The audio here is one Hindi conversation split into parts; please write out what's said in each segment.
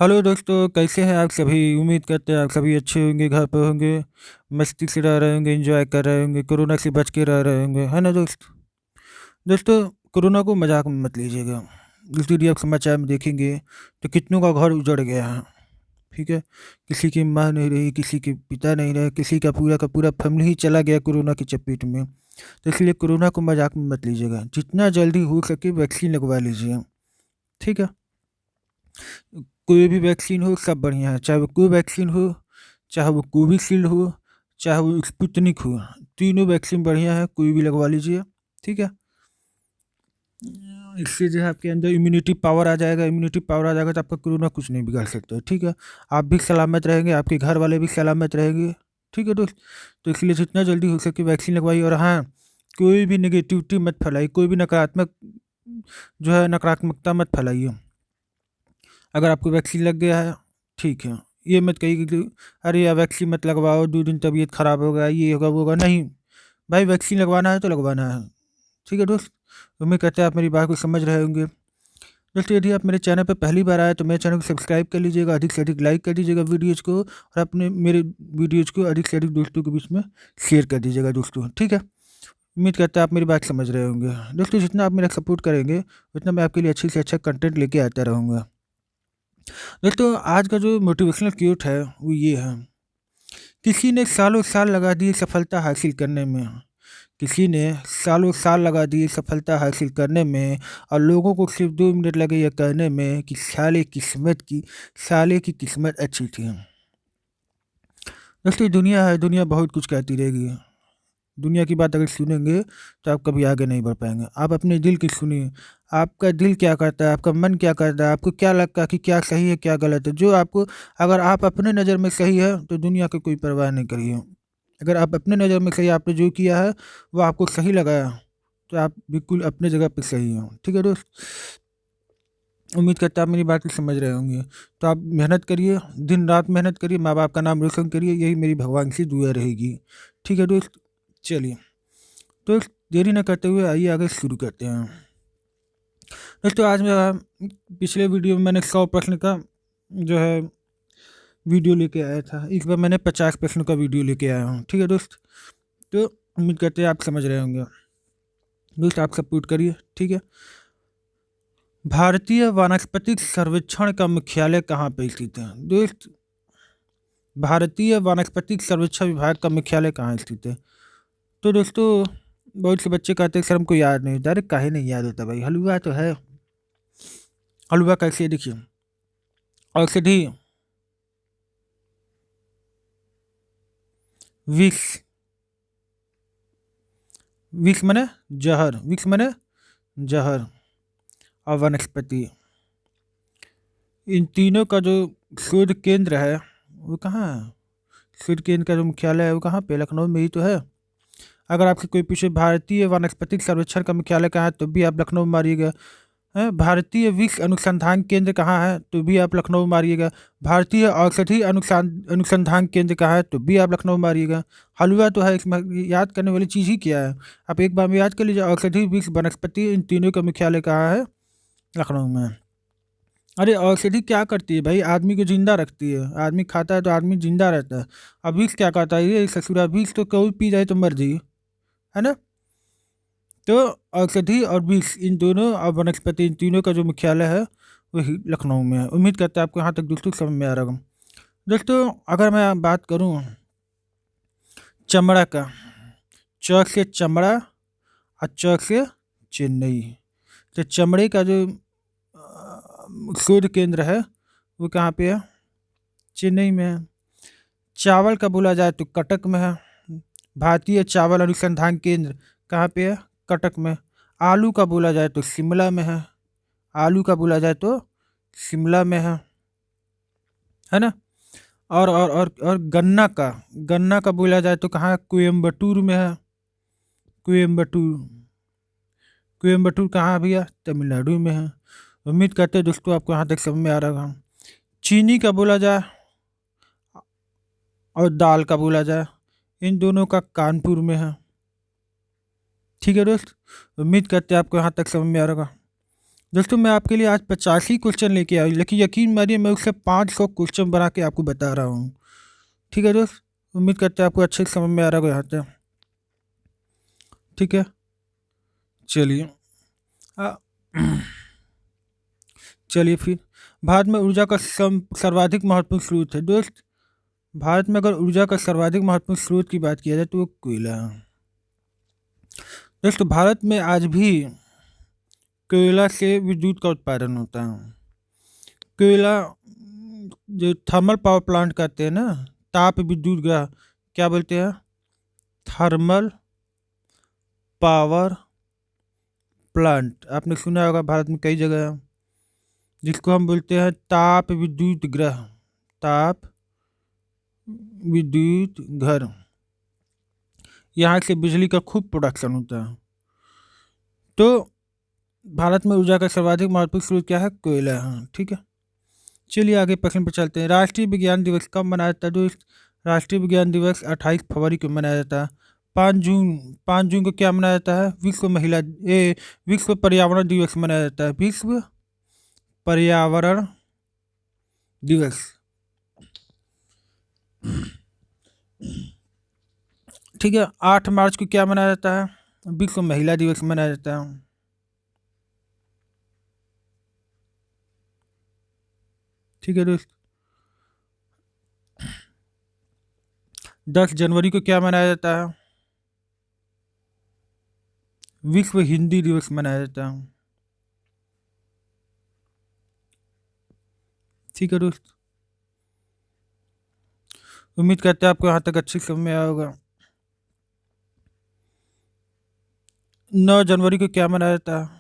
हेलो दोस्तों, कैसे हैं आप सभी? उम्मीद करते हैं आप सभी अच्छे होंगे, घर पे होंगे, मस्ती से रह रहे होंगे, एंजॉय कर रहे होंगे, कोरोना से बच के रह रहे होंगे, है ना दोस्त? दोस्तों, कोरोना को मजाक में मत लीजिएगा। जिस दिन आप समाचार में देखेंगे तो कितनों का घर उजड़ गया है। ठीक है। किसी की माँ नहीं रही, किसी के पिता नहीं रहे, किसी का पूरा फैमिली ही चला गया कोरोना की चपेट में। तो इसलिए कोरोना को मजाक में मत लीजिएगा, जितना जल्दी हो सके वैक्सीन लगवा लीजिए। ठीक है। कोई भी वैक्सीन हो सब बढ़िया है, चाहे वो कोई वैक्सीन हो, चाहे वो कोविशील्ड हो, चाहे वो स्पुतनिक हो। तीनों वैक्सीन बढ़िया है, कोई भी लगवा लीजिए। ठीक है। इससे जो है आपके अंदर इम्यूनिटी पावर आ जाएगा, इम्यूनिटी पावर आ जाएगा तो आपका कोरोना कुछ नहीं बिगाड़ सकता। ठीक है। आप भी सलामत रहेंगे, आपके घर वाले भी सलामत रहेंगे। ठीक है दोस्त। तो इसलिए जितना जल्दी हो सके वैक्सीन लगवाइए। और हाँ, कोई भी नेगेटिविटी मत फैलाइए, कोई भी नकारात्मक जो है नकारात्मकता मत फैलाइए। अगर आपको वैक्सीन लग गया है, ठीक है। ये मत कहिए कि अरे यार वैक्सीन मत लगवाओ, 2 दिन तबीयत खराब होगा, ये होगा वो होगा। नहीं भाई, वैक्सीन लगवाना है तो लगवाना है। ठीक है दोस्त। उम्मीद करते हैं आप मेरी बात को समझ रहे होंगे। दोस्तों, यदि आप मेरे चैनल पर पहली बार आए तो मेरे चैनल को सब्सक्राइब कर लीजिएगा, अधिक से अधिक लाइक कर दीजिएगा वीडियोज़ को, और अपने मेरे वीडियोज़ को अधिक से अधिक दोस्तों के बीच में शेयर कर दीजिएगा दोस्तों। ठीक है। उम्मीद करते हैं आप मेरी बात समझ रहे होंगे। दोस्तों, जितना आप मेरा सपोर्ट करेंगे उतना मैं आपके लिए अच्छे से अच्छा कंटेंट लेके आता रहूँगा। दोस्तों, आज का जो मोटिवेशनल क्यूट है वो ये है। किसी ने सालों साल लगा दिए सफलता हासिल करने में। किसी ने सालों साल लगा दिए सफलता हासिल करने में, और लोगों को सिर्फ 2 मिनट लगे ये कहने में कि साले की किस्मत अच्छी थी। दोस्तों, दुनिया है, दुनिया बहुत कुछ कहती रहेगी। दुनिया की बात अगर सुनेंगे तो आप कभी आगे नहीं बढ़ पाएंगे। आप अपने दिल की सुनिए। आपका दिल क्या करता है, आपका मन क्या करता है, आपको क्या लगता है कि क्या सही है क्या गलत है। जो आपको, अगर आप अपने नज़र में सही है तो दुनिया की कोई परवाह नहीं करिए। अगर आप अपने नज़र में सही, आपने जो किया है वो आपको सही लगा है, तो आप बिल्कुल अपने जगह पे सही हो। ठीक है दोस्त। उम्मीद करता आप मेरी बात को समझ रहे होंगे। तो आप मेहनत करिए, दिन रात मेहनत करिए, माँ बाप का नाम रोशन करिए, यही मेरी भगवान से दुआ रहेगी। ठीक है दोस्त। चलिए, तो देरी न करते हुए आइए आगे शुरू करते हैं। दोस्तों, आज मैं पिछले वीडियो में मैंने 100 प्रश्न का जो है वीडियो लेके आया था। इस बार मैंने 50 प्रश्न का वीडियो लेके आया हूँ। ठीक है दोस्त। तो उम्मीद करते हैं आप समझ रहे होंगे। दोस्त, आप सपोर्ट करिए। ठीक है। भारतीय वानस्पतिक सर्वेक्षण का मुख्यालय कहाँ पे स्थित है दोस्त? भारतीय वानस्पतिक सर्वेक्षण विभाग का मुख्यालय कहाँ स्थित है? तो दोस्तों, बहुत से बच्चे कहते हैं सर हमको याद नहीं होता। अरे काहे नहीं याद होता भाई, हलवा तो है। हलवा कैसे है देखिए। औषधि, विष, विष मने जहर, विष मने जहर, और वनस्पति। इन तीनों का जो शोध केंद्र है वो कहाँ है? शोध केंद्र का जो मुख्यालय है वो कहाँ पे? लखनऊ में ही तो है। अगर आपसे कोई पूछे भारतीय वनस्पतिक सर्वेक्षण का मुख्यालय कहाँ है तो भी आप लखनऊ में मारिएगा। है भारतीय विष अनुसंधान केंद्र कहाँ है तो भी आप लखनऊ मारिएगा। भारतीय औषधि अनुसंधान केंद्र कहाँ है तो भी आप लखनऊ मारिएगा। हलवा तो है, इसमें याद करने वाली चीज़ ही क्या है? आप एक बार में याद कर लीजिए, औषधि विष वनस्पति, इन तीनों का मुख्यालय कहाँ है? लखनऊ में। अरे औषधि क्या करती है भाई? आदमी को जिंदा रखती है, आदमी खाता है तो आदमी जिंदा रहता है। अब विष क्या करता है? ये ससुरा विष तो कोई पी जाए तो मर जाइए, है ना? तो औषधि और विष, इन दोनों और वनस्पति, इन तीनों का जो मुख्यालय है वही लखनऊ में है। उम्मीद करता है आपको यहाँ तक दोस्तों समझ में आ रहा होगा। दोस्तों, अगर मैं बात करूँ चमड़ा का, च से चमड़ा और च से चेन्नई, तो चमड़े का जो शोध केंद्र है वो कहाँ पे है? चेन्नई में है। चावल का बोला जाए तो कटक में है। भारतीय चावल अनुसंधान केंद्र कहाँ पे है? कटक में। आलू का बोला जाए तो शिमला में है। आलू का बोला जाए तो शिमला में है ना? और गन्ना का बोला जाए तो कहाँ है? कोयम्बटूर में है। कोयम्बटूर, कोयम्बटूर कहाँ है भैया? तमिलनाडु में है। उम्मीद करते हैं दोस्तों आपको यहाँ तक समझ में आ रहा होगा। चीनी का बोला जाए और दाल का बोला जाए, इन दोनों का कानपुर में है। ठीक है दोस्त। उम्मीद करते हैं आपको यहाँ तक समझ में आ रहा होगा। दोस्तों मैं आपके लिए आज 85 क्वेश्चन लेके आया हूँ, लेकिन यकीन मानिए मैं उससे 500 क्वेश्चन बना के आपको बता रहा हूँ। ठीक है दोस्त, उम्मीद करते हैं आपको अच्छे से समझ में आ रहा होगा यहाँ तक। ठीक है, चलिए। आ- चलिए फिर, भारत में ऊर्जा का सर्वाधिक महत्वपूर्ण स्रोत है दोस्त। भारत में अगर ऊर्जा का सर्वाधिक महत्वपूर्ण स्रोत की बात किया जाए तो वो कोयला है। दोस्तों भारत में आज भी कोयला से विद्युत का उत्पादन होता है। कोयला जो थर्मल पावर प्लांट कहते हैं ना, ताप विद्युत ग्रह, क्या बोलते हैं, थर्मल पावर प्लांट, आपने सुना होगा, भारत में कई जगह है, जिसको हम बोलते हैं ताप विद्युत ग्रह, ताप विद्युत घर। यहाँ से बिजली का खूब प्रोडक्शन होता है। तो भारत में ऊर्जा का सर्वाधिक महत्वपूर्ण स्रोत क्या है, कोयला है। ठीक है, चलिए आगे प्रश्न पर चलते हैं। राष्ट्रीय विज्ञान दिवस कब मनाया जाता है दोस्त? राष्ट्रीय विज्ञान दिवस 28 फरवरी को मनाया जाता है। 5 जून, 5 जून को क्या मनाया जाता है, विश्व महिला विश्व पर्यावरण दिवस मनाया जाता है, विश्व पर्यावरण दिवस। ठीक है, 8 मार्च को क्या मनाया जाता है, विश्व महिला दिवस मनाया जाता है। ठीक है दोस्त, 10 जनवरी को क्या मनाया जाता है, विश्व हिंदी दिवस मनाया जाता है। ठीक है दोस्त, उम्मीद करते हैं आपको यहाँ तक अच्छी समझ में आया होगा। 9 जनवरी को क्या मनाया जाता है,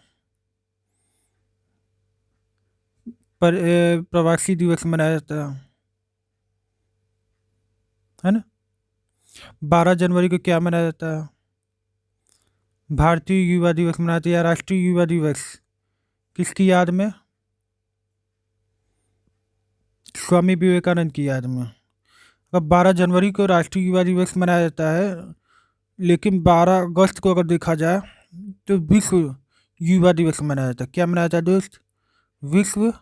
प्रवासी दिवस मनाया जाता है ना। 12 जनवरी को क्या मनाया जाता है, भारतीय युवा दिवस मनाते हैं, या राष्ट्रीय युवा दिवस, किसकी याद में, स्वामी विवेकानंद की याद में। अब 12 जनवरी को राष्ट्रीय युवा दिवस मनाया जाता है, लेकिन 12 अगस्त को अगर देखा जाए तो विश्व युवा दिवस मनाया जाता है। क्या मनाया जाता है दोस्त, विश्व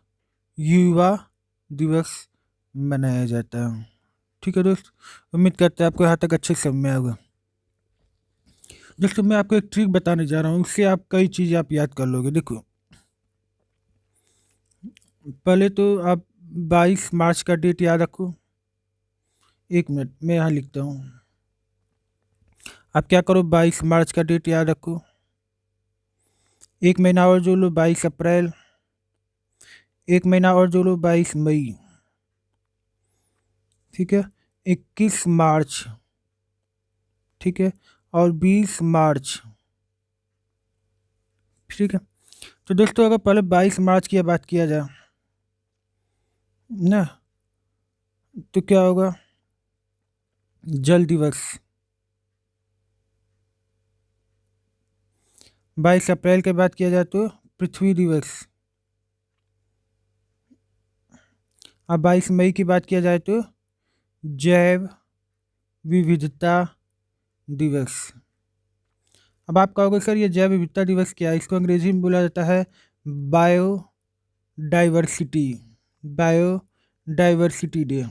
युवा दिवस मनाया जाता है। ठीक है दोस्त, उम्मीद करते हैं आपको यहाँ तक अच्छे से समझ में आएगा। दोस्तों मैं आपको एक ट्रिक बताने जा रहा हूँ, उससे आप कई चीज़ें आप याद कर लोगे। देखो, पहले तो आप 22 मार्च का डेट याद रखो। 1 मिनट मैं यहाँ लिखता हूँ। आप क्या करो, 22 मार्च का डेट याद रखो। एक महीना और जोड़ लो, 22 अप्रैल। एक महीना और जोड़ लो, 22 मई। ठीक है, 21 मार्च। ठीक है, और 20 मार्च। ठीक है, तो दोस्तों अगर पहले 22 मार्च की बात किया जाए ना, तो क्या होगा, जल दिवस। 22 अप्रैल की बात किया जाए तो पृथ्वी दिवस। अब 22 मई की बात किया जाए तो जैव विविधता दिवस। अब आप कहोगे सर ये जैव विविधता दिवस क्या है, इसको अंग्रेजी में बोला जाता है bio diversity, bio diversity day.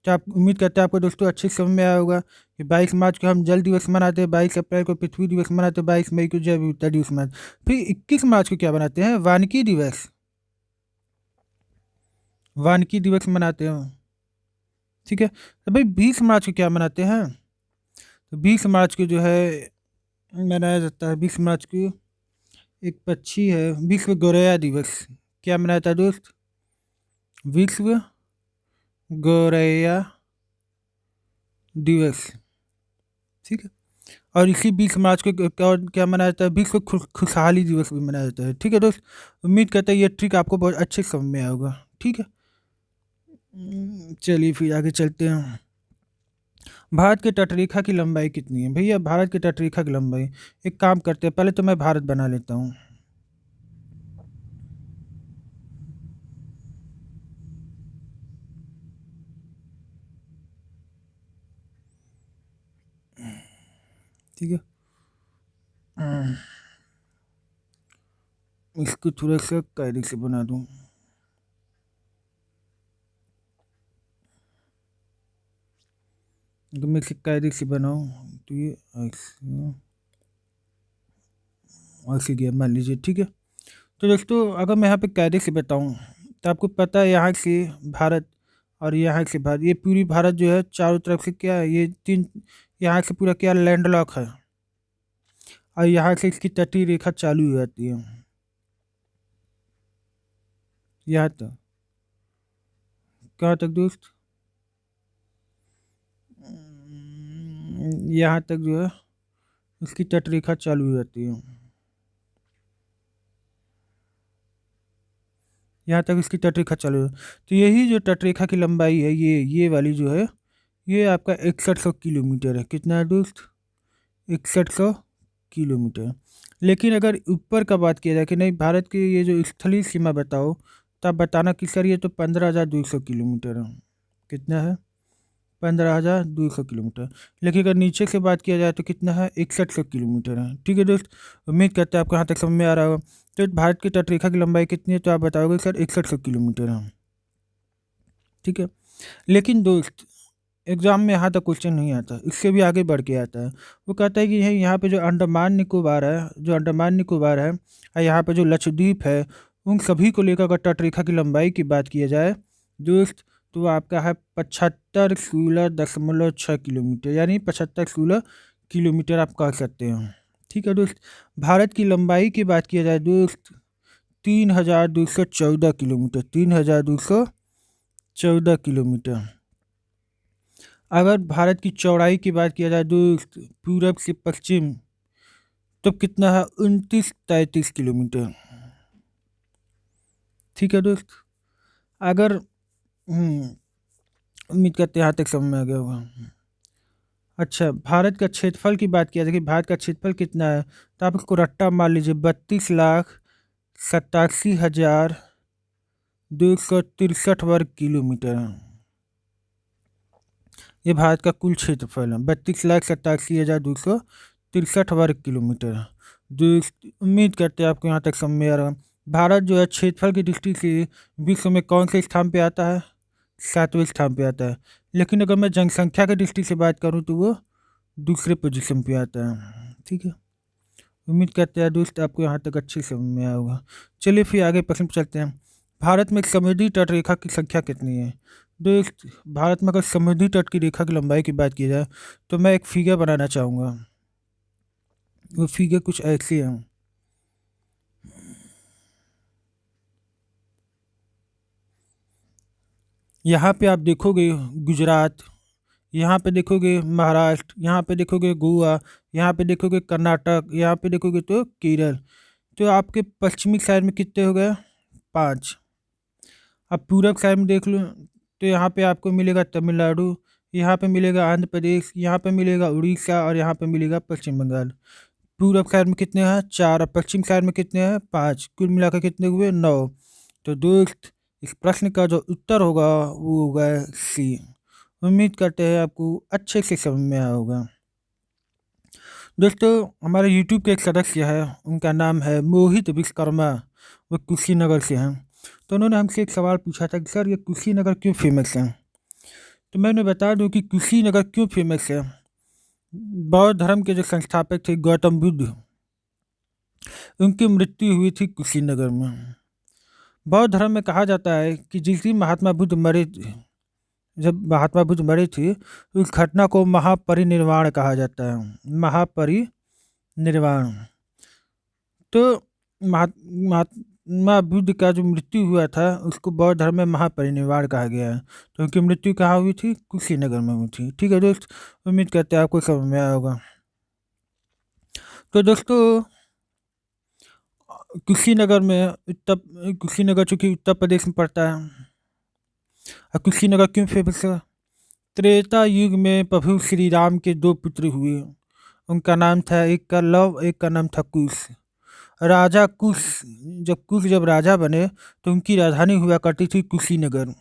तो आप, उम्मीद करते हैं आपको दोस्तों अच्छे से समझ में आया होगा कि 22 मार्च को हम जल दिवस मनाते हैं, 22 अप्रैल को पृथ्वी दिवस मनाते हैं, 22 मई को जैव विविधता दिवस मनाते हैं। फिर 21 मार्च को क्या बनाते हैं, वानिकी दिवस, वानिकी दिवस मनाते हैं। ठीक है, तो भाई 20 मार्च को क्या मनाते हैं, तो 20 मार्च को जो है मनाया जाता है, 20 मार्च को एक पक्षी है, विश्व गौरैया दिवस। क्या मनाया था दोस्त, विश्व गौरैया दिवस। ठीक है, और इसी 20 मार्च को और क्या मनाया जाता है, विश्व खुशहाली दिवस भी मनाया जाता है। ठीक है दोस्त, उम्मीद करते हैं ये ट्रिक आपको बहुत अच्छे से समझ में आया होगा। ठीक है, चलिए फिर आगे चलते हैं। भारत की तटरेखा की लंबाई कितनी है भैया, भारत की तटरेखा की लंबाई, एक काम करते हैं, पहले तो मैं भारत बना लेता हूँ। ठीक है, इसको थोड़ा सा कायदे से बना दूं। अगर मैं इसे कायदे से बनाऊं तो ये ऐसे गया, मान लीजिए, ठीक है। तो दोस्तों अगर मैं यहाँ पे कायदे से बताऊं तो आपको पता है यहाँ से भारत और यहाँ से भारत, ये पूरी भारत जो है चारों तरफ से क्या है, ये तीन, यहाँ से पूरा क्या लैंडलॉक है और यहाँ से इसकी तटीय रेखा चालू हो जाती है यहाँ तक। कहाँ तक दोस्त? यहाँ तक जो है इसकी तटरेखा चालू हो जाती है, यहाँ तक इसकी तटरेखा चालू है। तो यही जो तटरेखा की लंबाई है, ये वाली जो है, ये आपका 6100 किलोमीटर है। कितना है दोस्त? 6100 किलोमीटर। लेकिन अगर ऊपर का बात किया जाए कि नहीं भारत की ये जो स्थलीय सीमा बताओ, तब बताना कि सर ये तो 15,200 किलोमीटर है। कितना है? 15,200 किलोमीटर। लेकिन अगर नीचे से बात किया जाए तो कितना है? 6100 किलोमीटर है। ठीक है दोस्त, उम्मीद करते हैं आपको यहाँ तक समझ में आ रहा होगा। तो भारत की तटरेखा की लंबाई कितनी है? तो आप बताओगे सर 6100 किलोमीटर है। ठीक है। लेकिन दोस्त एग्जाम में यहाँ तक क्वेश्चन नहीं आता, इससे भी आगे बढ़ के आता है। वो कहता है कि यहाँ पे जो अंडमान निकोबार है, जो अंडमान निकोबार है और यहाँ पे जो लक्षद्वीप है, उन सभी को लेकर अगर तटरेखा की लंबाई की बात किया जाए दोस्त, तो वो आपका है 7516.6 किलोमीटर, यानी 7516 किलोमीटर आप कह सकते हैं। ठीक है दोस्त। भारत की लंबाई की बात किया जाए दोस्त, 3214 किलोमीटर, 3214 किलोमीटर। अगर भारत की चौड़ाई की बात किया जाए दोस्त पूरब से पश्चिम, तो कितना है? 2933 किलोमीटर। ठीक है दोस्त। अगर उम्मीद करते हैं यहाँ तक समझ में आ गया होगा। अच्छा, भारत का क्षेत्रफल की बात किया जाए कि भारत का क्षेत्रफल कितना है, तो आप इसको रट्टा मान लीजिए, 32,87,263 वर्ग किलोमीटर है। ये भारत का कुल क्षेत्रफल है, 32,87,263 वर्ग किलोमीटर है। उम्मीद करते हैं आपको यहाँ तक समझ में आ रहा है। भारत जो है क्षेत्रफल की दृष्टि से विश्व में कौन से स्थान पे आता है? 7वें स्थान पे आता है। लेकिन अगर मैं जनसंख्या की दृष्टि से बात करूँ तो वो दूसरे पोजीशन पे आता है। ठीक है, उम्मीद करते हैं दोस्त आपको यहाँ तक अच्छे समझ में आया होगा। चलिए फिर आगे प्रश्न पर चलते हैं। भारत में समुद्री तट रेखा की संख्या कितनी है? दोस्त भारत में अगर समुद्री तट की रेखा की लंबाई की बात की जाए तो मैं एक फिगर बनाना चाहूँगा। वो फिगर कुछ ऐसे है। यहाँ पे आप देखोगे गुजरात, यहाँ पे देखोगे महाराष्ट्र, यहाँ पे देखोगे गोवा, यहाँ पे देखोगे कर्नाटक, यहाँ पे देखोगे तो केरल। तो आपके पश्चिमी साइड में कितने हो गए? 5। अब पूरब साइड में देख लो तो यहाँ पे आपको मिलेगा तमिलनाडु, यहाँ पे मिलेगा आंध्र प्रदेश, यहाँ पे मिलेगा उड़ीसा और यहाँ पे मिलेगा पश्चिम बंगाल। पूरब साइड में कितने हैं? 4। और पश्चिम साइड में कितने हैं? 5। कुल मिलाकर कितने हुए? 9। तो दोस्त इस प्रश्न का जो उत्तर होगा वो होगा सी। उम्मीद करते हैं आपको अच्छे से समझ में आया होगा। दोस्तों हमारे यूट्यूब के एक सदस्य है, उनका नाम है मोहित विश्वकर्मा, वो कुशीनगर से हैं। तो उन्होंने हमसे एक सवाल पूछा था कि सर ये कुशीनगर क्यों फेमस है। तो मैं उन्हें बता दूं कि कुशीनगर क्यों फेमस है। बौद्ध धर्म के जो संस्थापक थे गौतम बुद्ध, उनकी मृत्यु हुई थी कुशीनगर में। बौद्ध धर्म में कहा जाता है कि जिस दिन महात्मा बुद्ध मरे, जब महात्मा बुद्ध मरे थे, उस घटना को महापरिनिर्वाण कहा जाता है। महापरिनिर्वाण। तो महात्मा बुद्ध का जो मृत्यु हुआ था उसको बौद्ध धर्म में महापरिनिर्वाण कहा गया है। तो उनकी मृत्यु कहाँ हुई थी? कुशीनगर में हुई थी। ठीक है दोस्त, उम्मीद करते हैं आपको समझ में आया होगा। तो दोस्तों कुशीनगर में कुशीनगर चूँकि उत्तर प्रदेश में पड़ता है। और कुशीनगर क्यों फेमस है? त्रेता युग में प्रभु श्री राम के 2 पुत्र हुए। उनका नाम था, एक का लव, एक का नाम था कुश। राजा कुश, जब राजा बने तो उनकी राजधानी हुआ करती थी कुशीनगर।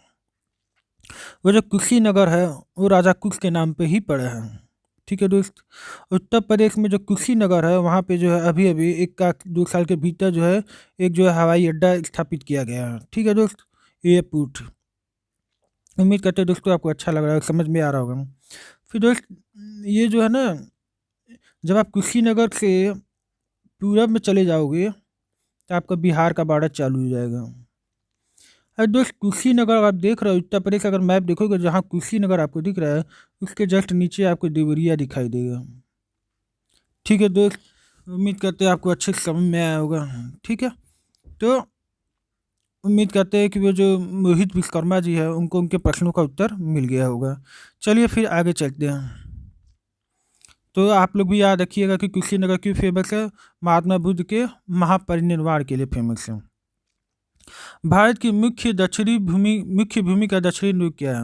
वो जो कुशीनगर है वो राजा कुश के नाम पे ही पड़ा है। ठीक है दोस्त। उत्तर प्रदेश में जो कुशीनगर है वहाँ पे जो है अभी अभी 1 का 2 साल के भीतर जो है एक जो है हवाई अड्डा स्थापित किया गया है। ठीक है दोस्त, एयरपोर्ट। उम्मीद करते हैं दोस्तों आपको अच्छा लग रहा है, समझ में आ रहा होगा। फिर दोस्त ये जो है ना, जब आप कुशीनगर से पूरब में चले जाओगे तो आपका बिहार का बॉर्डर चालू हो जाएगा। अरे दोस्त कुशीनगर आप देख रहे हो, उत्तर प्रदेश का अगर मैप देखोगे जहाँ कुशीनगर आपको दिख रहा है उसके जस्ट नीचे आपको देवरिया दिखाई देगा। ठीक है दोस्त, उम्मीद करते हैं आपको अच्छे से समझ में आया होगा। ठीक है, तो उम्मीद करते हैं कि वो जो मोहित विश्वकर्मा जी है उनको उनके प्रश्नों का उत्तर मिल गया होगा। चलिए फिर आगे चलते हैं। तो आप लोग भी याद रखिएगा कि कुशीनगर क्यों फेमस है। महात्मा बुद्ध के महापरिनिर्वाण के लिए फेमस है। भारत की मुख्य भूमि का दक्षिणी ध्रुव क्या है?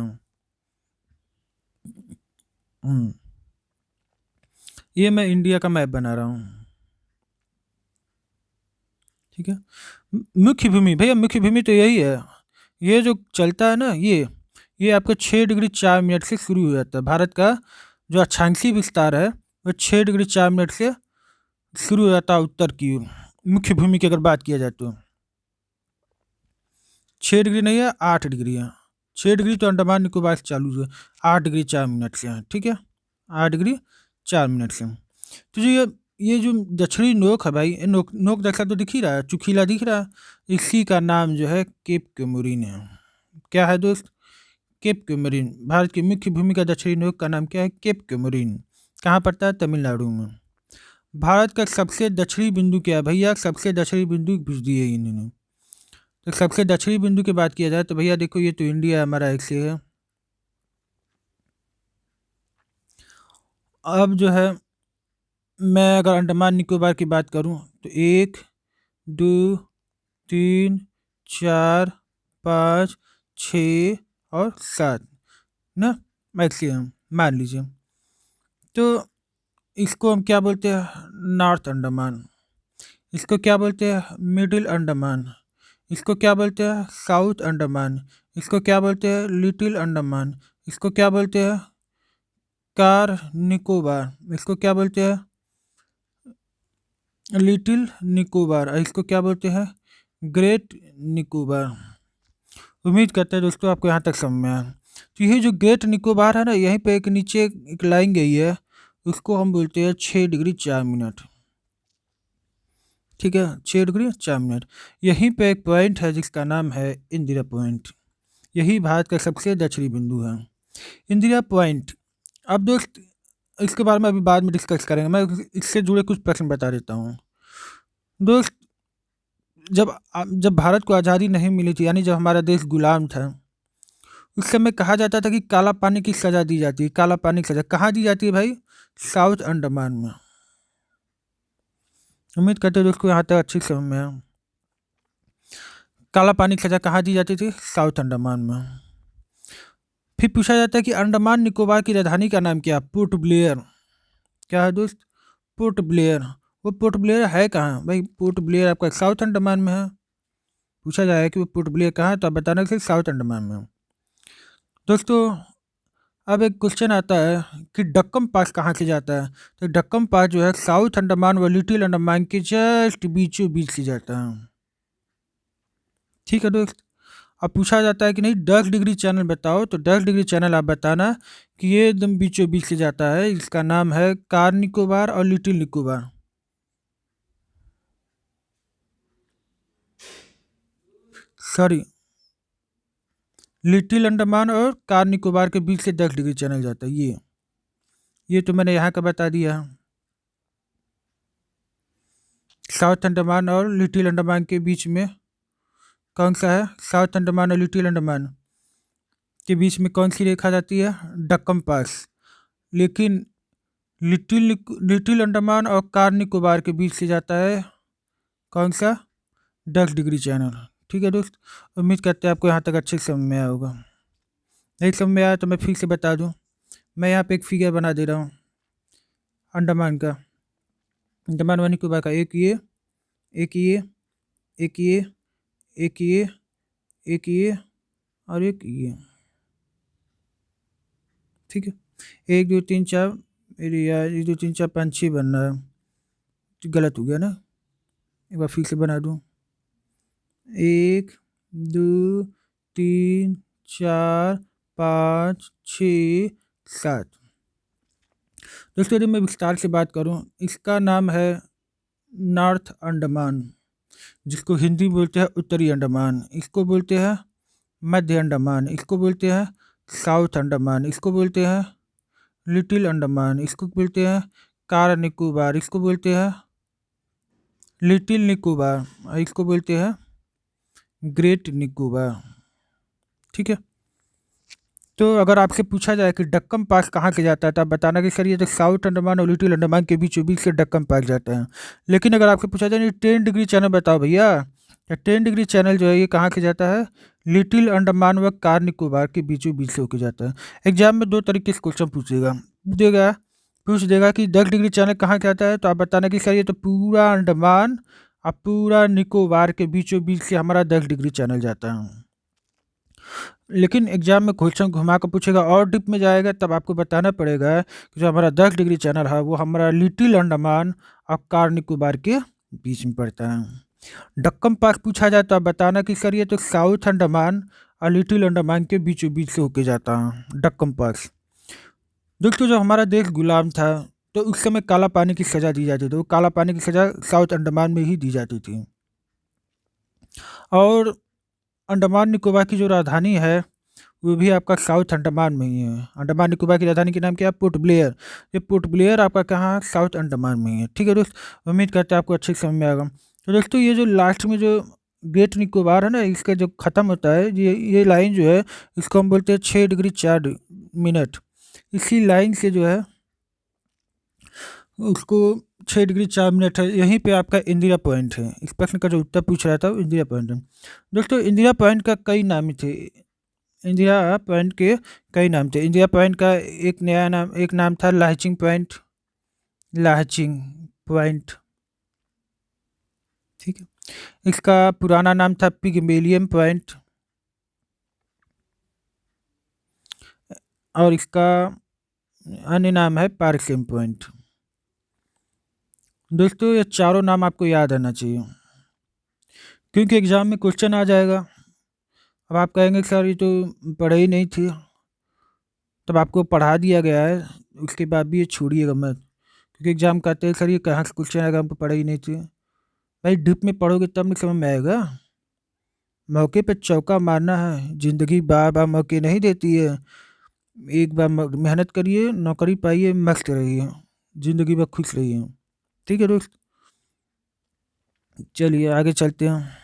हम्म, ये मैं इंडिया का मैप बना रहा हूँ। ठीक है, मुख्य भूमि भैया, मुख्य भूमि तो यही है। ये जो चलता है ना, ये आपका 6 डिग्री 4 मिनट से शुरू हो जाता है। भारत का जो अक्षांशीय विस्तार है वो 6 डिग्री 4 मिनट से शुरू हो जाता है उत्तर की ओर। मुख्य भूमि की अगर बात किया जाए तो 6 डिग्री नहीं है, 8 डिग्री है। 6 डिग्री तो अंडमान निकोबार से चालू है, 8 डिग्री 4 मिनट से है। ठीक है, 8 डिग्री 4 मिनट से। तो जो ये जो दक्षिणी नोक है भाई, ये नोक नोक जैसा तो दिख ही रहा है, चुकीला दिख रहा है। इसी का नाम जो है केप कोमोरिन है। क्या है दोस्त? Cap Comorin. भारत की मुख्य भूमि का दक्षिणी नोक का नाम क्या है? Cape Comorin. कहाँ पड़ता है? तमिलनाडु में। भारत का सबसे दक्षिणी बिंदु क्या है भैया? सबसे दक्षिणी बिंदु पूछ दिए इन्होंने। तो सबसे दक्षिणी बिंदु की बात किया जाए तो भैया देखो, ये तो इंडिया हमारा एक से है। अब जो है मैं अगर अंडमान निकोबार की बात करूं तो 1 2 3 4 5 6 और 7 ना, मैक्सिमम मान लीजिए। तो इसको हम क्या बोलते हैं? नॉर्थ अंडमान। इसको क्या बोलते हैं? मिडिल अंडमान। इसको क्या बोलते हैं? साउथ अंडमान। इसको क्या बोलते हैं? लिटिल अंडमान। इसको क्या बोलते हैं? कार निकोबार। इसको क्या बोलते हैं? लिटिल निकोबार। और इसको क्या बोलते हैं? ग्रेट निकोबार। उम्मीद करते हैं दोस्तों आपको यहाँ तक समझ में आया। तो ये जो ग्रेट निकोबार है ना, यहीं पे एक नीचे एक लाइन गई है, उसको हम बोलते हैं 6 डिग्री 4 मिनट। ठीक है, 6 डिग्री 4 मिनट। यहीं पे एक पॉइंट है जिसका नाम है इंदिरा पॉइंट। यही भारत का सबसे दक्षिणी बिंदु है, इंदिरा पॉइंट। अब दोस्त इसके बारे में अभी बाद में डिस्कस करेंगे, मैं इससे जुड़े कुछ प्रश्न बता देता हूँ। दोस्त जब भारत को आज़ादी नहीं मिली थी, यानी जब हमारा देश गुलाम था, उस समय कहा जाता था कि काला पानी की सज़ा दी जाती है। काला पानी की सज़ा कहाँ दी जाती है भाई? साउथ अंडमान में। उम्मीद करते हैं दोस्तों यहाँ तक अच्छी समझ में है। काला पानी की सज़ा कहाँ दी जाती थी? साउथ अंडमान में। फिर पूछा जाता है कि अंडमान निकोबार की राजधानी का नाम क्या है? Port Blair. क्या है दोस्त? Port Blair. वो पोर्ट ब्लेयर है कहाँ भाई? पोर्ट ब्लेयर आपका साउथ अंडमान में है। पूछा जाए कि वो पोर्ट ब्लेयर कहाँ है तो आप बताना कि साउथ अंडमान में। दोस्तों अब एक क्वेश्चन आता है कि डक्कम पास कहाँ से जाता है? तो डक्कम पास जो है साउथ अंडमान व लिटिल अंडमान के जस्ट बीचों बीच से जाता है। ठीक है दोस्त। अब पूछा जाता है कि नहीं 10 डिग्री चैनल बताओ, तो 10 डिग्री चैनल आप बताना कि ये एकदम बीचों बीच से जाता है। इसका नाम है कार निकोबार और little Nicobar. Sorry, little Andaman और कार निकोबार के बीच से 10 डिग्री चैनल जाता है। ये तो मैंने यहाँ का बता दिया। साउथ अंडमान और लिटिल अंडमान के बीच में कौन सा है? साउथ अंडमान और लिटिल अंडमान के बीच में कौन सी रेखा जाती है? डक्कम पास। लेकिन लिटिल अंडमान और कार निकोबार के बीच से जाता है कौन सा? 10 डिग्री चैनल। ठीक है दोस्त, उम्मीद करते हैं आपको यहाँ तक अच्छे से समझ में आया होगा। नहीं समझ में आया तो मैं फिर से बता दूँ। मैं यहाँ पे एक फिगर बना दे रहा हूँ अंडमान का, अंडमान व निकोबार का। एक ये, एक ये, एक ये, एक ये, एक ये और एक ये। ठीक है, 1 2 3 4 अरे यार, ये तो 3 4 5 6 बन रहा है, तो गलत हो गया ना। एक बार फिर से बना दूँ। 1 2 3 4 5 6 7। दोस्तों यदि मैं विस्तार से बात करूँ, इसका नाम है नॉर्थ अंडमान, जिसको हिंदी में बोलते हैं उत्तरी अंडमान, इसको बोलते हैं मध्य अंडमान, इसको बोलते हैं साउथ अंडमान, इसको बोलते हैं लिटिल अंडमान, इसको बोलते हैं कार निकोबार, इसको बोलते हैं लिटिल निकोबार, और इसको बोलते हैं ग्रेट निकोबार। ठीक है। तो अगर आपसे पूछा जाए कि डक्कम पास कहाँ से जाता है, तो आप बताना कि सर ये तो साउथ अंडमान और लिटिल अंडमान के बीचों बीच से डक्कम पास जाता है। लेकिन अगर आपसे पूछा जाए 10 डिग्री चैनल बताओ भैया, या 10 डिग्री चैनल जो है ये कहाँ से जाता है, लिटिल अंडमान व कार निकोबार के बीचों बीच से होकर जाता है। एग्जाम में 2 तरीके से क्वेश्चन पूछ देगा कि 10 डिग्री चैनल कहाँ से आता है, तो आप बताना कि सर ये तो पूरा अंडमान और पूरा निकोबार के बीचों बीच से हमारा 10 डिग्री चैनल जाता है। लेकिन एग्जाम में क्वेश्चन घुमा कर पूछेगा और डीप में जाएगा, तब आपको बताना पड़ेगा कि जो हमारा 10 डिग्री चैनल है वो हमारा लिटिल अंडमान और कार निकोबार के बीच में पड़ता है। डक्कम पास पूछा जाए तो आप बताना कि सर ये तो साउथ अंडमान और लिटिल अंडमान के बीचों बीच से होके जाता है डक्कम पास। दोस्तों जब हमारा देश गुलाम था तो उस समय काला पानी की सज़ा दी जाती थी, वो काला पानी की सज़ा साउथ अंडमान में ही दी जाती थी। और अंडमान निकोबार की जो राजधानी है वो भी आपका साउथ अंडमान में ही है। अंडमान निकोबार की राजधानी का नाम क्या है, पोर्ट ब्लेयर। ये पोर्ट ब्लेयर आपका कहाँ है, साउथ अंडमान में ही है। ठीक है दोस्त, उम्मीद करते हैं आपको अच्छे से समझ में आएगा। तो दोस्तों ये जो लास्ट में जो ग्रेट निकोबार है ना, इसका जो ख़त्म होता है, ये लाइन जो है इसको हम बोलते हैं 6 डिग्री 4 मिनट। इसी लाइन से जो है उसको 6 डिग्री 4 मिनट है। यहीं पे आपका इंदिरा पॉइंट है। इस प्रश्न का जो उत्तर पूछ रहा था वो इंदिरा पॉइंट है। दोस्तों इंदिरा पॉइंट का कई नाम थे। इंदिरा पॉइंट के कई नाम थे। इंदिरा पॉइंट का एक नाम था लाहचिंग पॉइंट। लाहचिंग पॉइंट, ठीक है। इसका पुराना नाम था पिगमेलियन पॉइंट, और इसका अन्य नाम है पार्सियन पॉइंट। दोस्तों ये चारों नाम आपको याद आना चाहिए, क्योंकि एग्जाम में क्वेश्चन आ जाएगा। अब आप कहेंगे सर ये तो पढ़े ही नहीं थी, तब आपको पढ़ा दिया गया है, उसके बाद भी ये छोड़िएगा मत, क्योंकि एग्जाम कहते हैं सर ये कहाँ से क्वेश्चन आएगा, हमको पढ़ा ही नहीं थी। भाई डीप में पढ़ोगे तब नहीं समझ में आएगा। मौके पे चौका मारना है, ज़िंदगी बार बार मौके नहीं देती है। एक बार मेहनत करिए, नौकरी पाइए, मस्त रहिए, ज़िंदगी भर खुश रहिए। ठीक है दोस्त, चलिए आगे चलते हैं।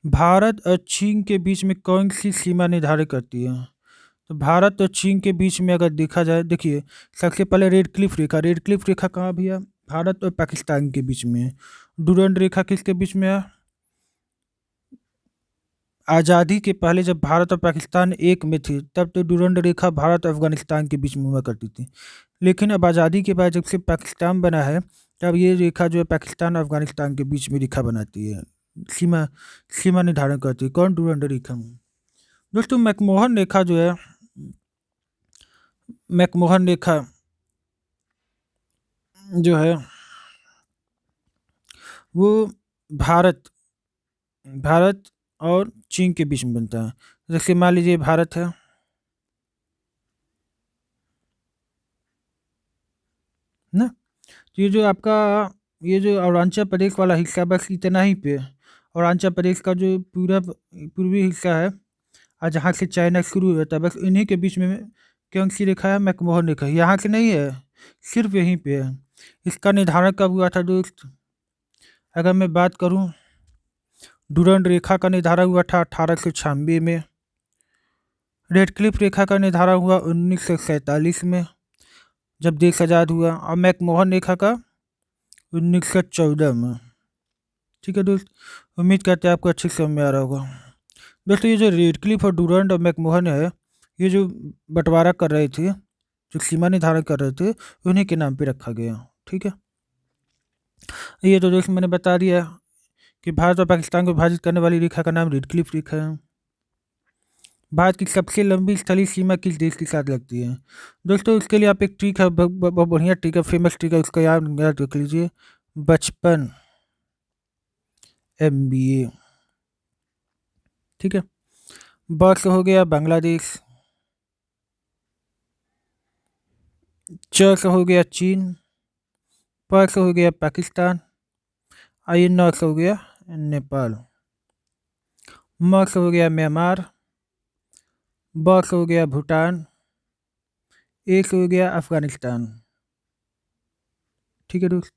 भारत और चीन के बीच में कौन सी सीमा निर्धारित करती है? तो भारत और चीन के बीच में अगर देखा जाए, देखिए सबसे पहले रेड क्लिफ रेखा। रेड क्लिफ रेखा कहाँ भैया? भारत और पाकिस्तान के बीच में है। डूरंड रेखा किसके बीच में है? आज़ादी के पहले जब भारत और पाकिस्तान एक में थे तब तो डूरंड रेखा भारत और अफगानिस्तान के बीच में हुआ करती थी। लेकिन अब आज़ादी के बाद जब से पाकिस्तान बना है, तब ये रेखा जो है पाकिस्तान और अफगानिस्तान के बीच में रेखा बनाती है, सीमा सीमा निर्धारण करती है। कौन? डूरंड रेखा। दोस्तों मैकमोहन रेखा जो है, मैकमोहन रेखा जो है वो भारत भारत और चीन के बीच में बनता है। जैसे मान लीजिए भारत है ना, तो ये जो आपका ये जो अरुणाचल प्रदेश वाला हिस्सा, बस इतना ही पे अरुणाचल प्रदेश का जो पूरा पूर्वी हिस्सा है और जहाँ से चाइना शुरू होता है, बस इन्हीं के बीच में कौन सी रेखा है? मैकमोहन रेखा। यहाँ से नहीं है, सिर्फ यहीं पे है। इसका निर्धारण कब हुआ था दोस्त? अगर मैं बात करूँ, डूरंड रेखा का निर्धारण हुआ था 1896 में। रेड क्लिफ रेखा का निर्धारण हुआ 1947 में जब देश आज़ाद हुआ, और मैकमोहन रेखा का 1914 में। ठीक है दोस्त, उम्मीद करते हैं आपको अच्छे से समझ में आ रहा होगा। दोस्तों ये जो रेड क्लिफ और डूरंड और मैकमोहन है, ये जो बंटवारा कर रहे थे, जो सीमा निर्धारण कर रहे थे, उन्हीं के नाम पे रखा गया। ठीक है, ये तो दोस्त मैंने बता दिया कि भारत और पाकिस्तान को विभाजित करने वाली रेखा का नाम रेड क्लिफ रेखा है। भारत की सबसे लंबी स्थलीय सीमा किस देश के साथ लगती है? दोस्तों इसके लिए आप एक ट्रिक है, बहुत बढ़िया ट्रिक है, फेमस ट्रिक है, उसका याद याद रख लीजिए, 55 MBA। ठीक है। ब से हो गया बांग्लादेश, च से हो गया चीन, प से हो गया पाकिस्तान, न से हो गया नेपाल, म से हो गया म्यांमार, ब से हो गया भूटान, ए से हो गया अफगानिस्तान। ठीक है दोस्त।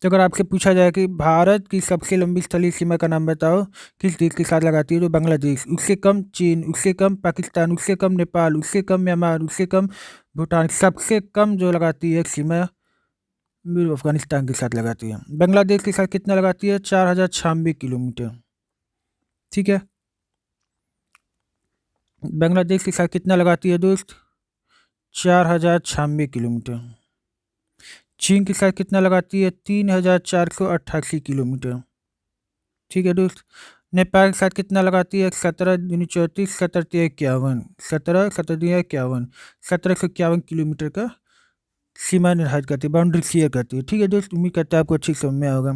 तो अगर आपसे पूछा जाए कि भारत की सबसे लंबी स्थलीय सीमा का नाम बताओ, किस देश के साथ लगाती है, तो बांग्लादेश, उससे कम चीन, उससे कम पाकिस्तान, उससे कम नेपाल, उससे कम म्यांमार, उससे कम भूटान, सबसे कम जो लगाती है सीमा वो अफगानिस्तान के साथ लगाती है। बांग्लादेश के साथ कितना लगाती है? 4096 किलोमीटर। ठीक है। बांग्लादेश के साथ कितना लगाती है दोस्त? 4096 किलोमीटर। चीन के साथ कितना लगाती है? 3488 किलोमीटर। ठीक है दोस्त। नेपाल के साथ कितना लगाती है? 17 दूनी 34, 17 तिया 51, 17 17 सौ इक्यावन किलोमीटर का सीमा निर्धारित करती है, बाउंड्री क्लियर करती है। ठीक है दोस्त, उम्मीद करता है आपको अच्छी समझ में आया होगा।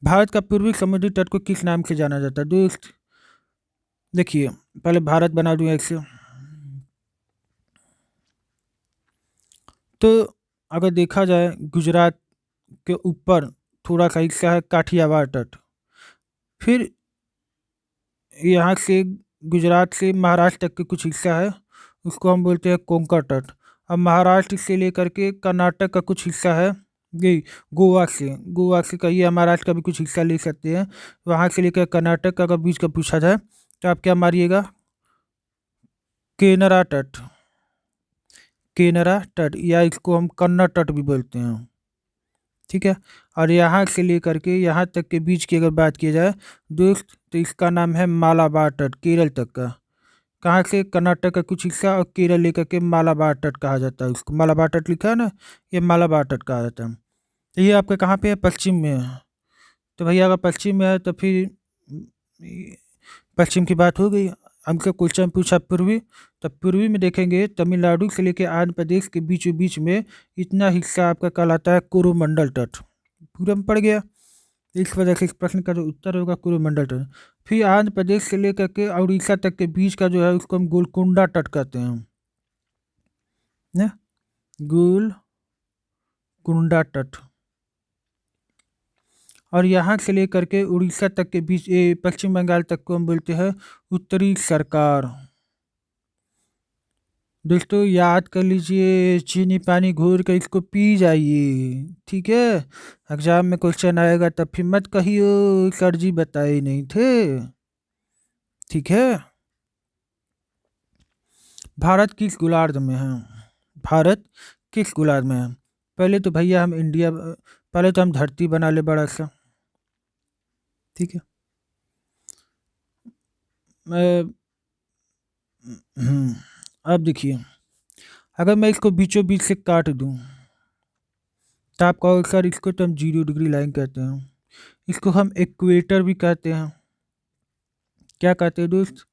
भारत का पूर्वी समुद्री तट को किस नाम से जाना जाता है दोस्त? देखिए, पहले भारत बना दूं एक से। तो अगर देखा जाए, गुजरात के ऊपर थोड़ा सा हिस्सा है काठियावाड़ तट, फिर यहाँ से गुजरात से महाराष्ट्र तक के कुछ हिस्सा है, उसको हम बोलते हैं कोंकण तट। अब महाराष्ट्र से लेकर के कर्नाटक का कुछ हिस्सा है, ये गोवा से कहिए, या महाराष्ट्र का भी कुछ हिस्सा ले सकते हैं। वहाँ से लेकर कर्नाटक का अगर बीच का पूछा जाए तो आप क्या मारिएगा? केनरा तट, केनरा तट, या इसको हम कन्नड़ तट भी बोलते हैं। ठीक है। और यहाँ से लेकर के यहाँ तक के बीच की अगर बात की जाए दोस्त, तो इसका नाम है मालाबार तट, केरल तक का। कहाँ से? कर्नाटक का कुछ हिस्सा और केरल लेकर के मालाबार तट कहा जाता है उसको। मालाबार तट लिखा है ना, ये मालाबार तट कहा जाता है। तो ये आपका कहाँ पे है? पश्चिम में है। तो भैया अगर पश्चिम में है तो फिर पश्चिम की बात हो गई। हमसे क्वेश्चन पूछा पूर्वी, तो पूर्वी में देखेंगे तमिलनाडु से लेकर आंध्र प्रदेश के बीचों बीच में इतना हिस्सा आपका कहलाता है कोरोमंडल तट। पूरा में पड़ गया। इस वजह से इस प्रश्न का जो उत्तर होगा कोरोमंडल तट। फिर आंध्र प्रदेश से लेकर के उड़ीसा तक के बीच का जो है उसको हम गोलकुंडा तट कहते हैं ना, गोलकुंडा तट। और यहाँ से लेकर के उड़ीसा तक के बीच, ये पश्चिम बंगाल तक को हम बोलते हैं उत्तरी सरकार। दोस्तों याद कर लीजिए, चीनी पानी घोर कर इसको पी जाइए। ठीक है। एग्जाम में क्वेश्चन आएगा तब फिर मत कहियो सर जी बताए नहीं थे। ठीक है। भारत किस गोलार्ध में है? भारत किस गोलार्ध में है? पहले तो भैया हम इंडिया, पहले तो हम धरती बना ले बड़ा सा। ठीक है। मैं अब देखिए, अगर मैं इसको बीचों बीच से काट दूं तो आप कहोगे सर इसको तो हम 0 डिग्री लाइन कहते हैं, इसको हम इक्वेटर भी कहते हैं। क्या कहते हैं दोस्त?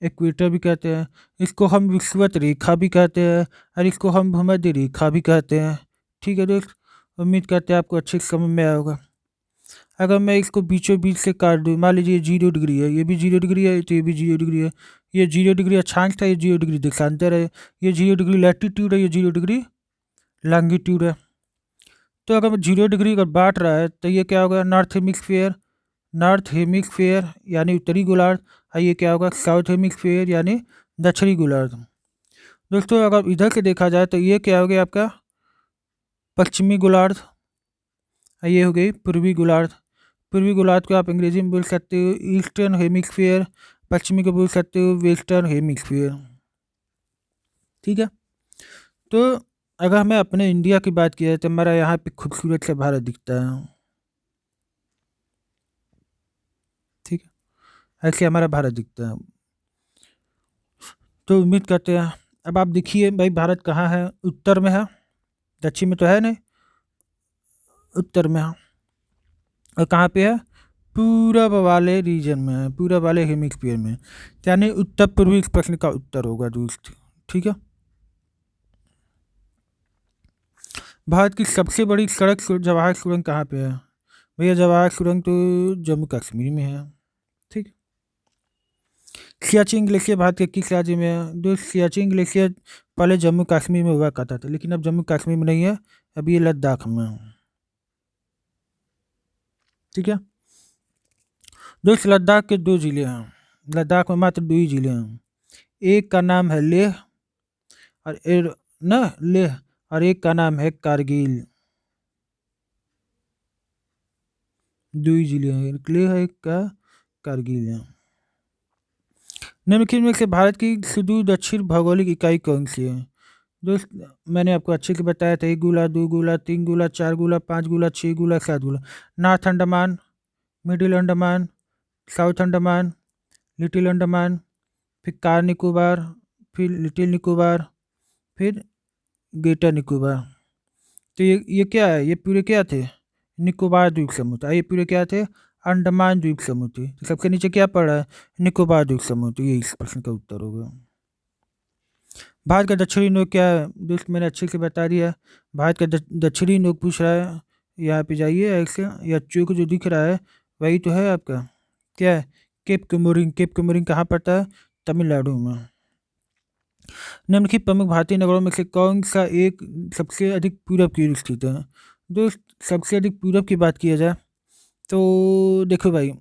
इक्वेटर भी कहते हैं। इसको हम विषुवत रेखा भी कहते हैं, और इसको हम भूमध्य रेखा भी कहते हैं। ठीक है दोस्त, उम्मीद करते हैं आपको अच्छे से समझ में आया होगा। अगर मैं इसको बीचों बीच से काट दूँ, मान लीजिए 0 डिग्री है, ये भी 0 डिग्री है, तो ये भी 0 डिग्री है। ये 0 डिग्री अक्षांश था, ये 0 डिग्री देशांतर है। ये 0 डिग्री लैटिट्यूड है, ये 0 डिग्री लॉन्गिट्यूड है। तो अगर 0 डिग्री अगर बांट रहा है तो ये क्या होगा? नॉर्थ हेमिस्फेयर यानी उत्तरी गोलार्ध, और ये क्या होगा? साउथ हेमिस्फेयर यानी दक्षिणी गोलार्ध। दोस्तों अगर इधर से देखा जाए तो ये क्या हो गया आपका? पश्चिमी गोलार्ध, और ये हो गई पूर्वी गोलार्ध। पूर्वी गोलार्ध को आप अंग्रेजी में बोल सकते हो ईस्टर्न हेमिस्फीयर, पश्चिमी को बोल सकते हो वेस्टर्न हेमिस्फीयर। ठीक है। तो अगर हमें अपने इंडिया की बात की जाए तो हमारा यहाँ पे खूबसूरत से भारत दिखता है। ठीक है, ऐसे हमारा भारत दिखता है। तो उम्मीद करते हैं, अब आप देखिए भाई भारत कहाँ है? उत्तर में है, दक्षिण में तो है नहीं, उत्तर में है। और कहाँ पे है? पूरब वाले रीजन में है, पूरब वाले हेमिस्फीयर में, यानी उत्तर पूर्वी इस प्रश्न का उत्तर होगा दोस्त। ठीक है। भारत की सबसे बड़ी सड़क जवाहर सुरंग कहाँ पे है? भैया जवाहर सुरंग तो जम्मू कश्मीर में है। ठीक। सियाचिन ग्लेशियर भारत के किस राज्य में है? दोस्त सियाचिन ग्लेशियर पहले जम्मू कश्मीर में हुआ करता था, लेकिन अब जम्मू कश्मीर में नहीं है, अभी ये लद्दाख में है। ठीक है। दोस्त लद्दाख के 2 जिले हैं, लद्दाख में मात्र 2 ही जिले हैं। एक का नाम है लेह और लेह, और एक का नाम है कारगिल। 2 ही जिले हैं, एक लेह है, एक का कारगिल है। निम्नलिखित में से भारत की सुदूर दक्षिण भौगोलिक इकाई कौन सी है? दोस्त मैंने आपको अच्छे से बताया था, 1 गोला, 2 गोला, 3 गोला, 4 गोला, 5 गोला, 6 गोला, 7 गोला। North Andaman, middle Andaman, south Andaman, little Andaman, फिर कार निकोबार, फिर लिटिल निकोबार, फिर ग्रेटर निकोबार। तो ये क्या है? ये पूरे क्या थे? निकोबार द्वीप समूह था। ये पूरे क्या थे? अंडमान द्वीप समूह थे। तो सबसे नीचे क्या पड़ रहा है? निकोबार द्वीप समूह। तो ये इस प्रश्न का उत्तर होगा। भारत का दक्षिणी नोक क्या है? दोस्त मैंने अच्छे से बता दिया। भारत का दक्षिणी नोक पूछ रहा है, यहाँ पे जाइए ऐसे, या चोक जो दिख रहा है वही तो है आपका, क्या है? केप कमोरिन। केप कमोरिन कहाँ पड़ता है? तमिलनाडु में। निम्नलिखित प्रमुख भारतीय नगरों में से कौन सा एक सबसे अधिक पूरब की ओर स्थित है? दोस्त सबसे अधिक पूरब की बात किया जाए तो देखो भाई,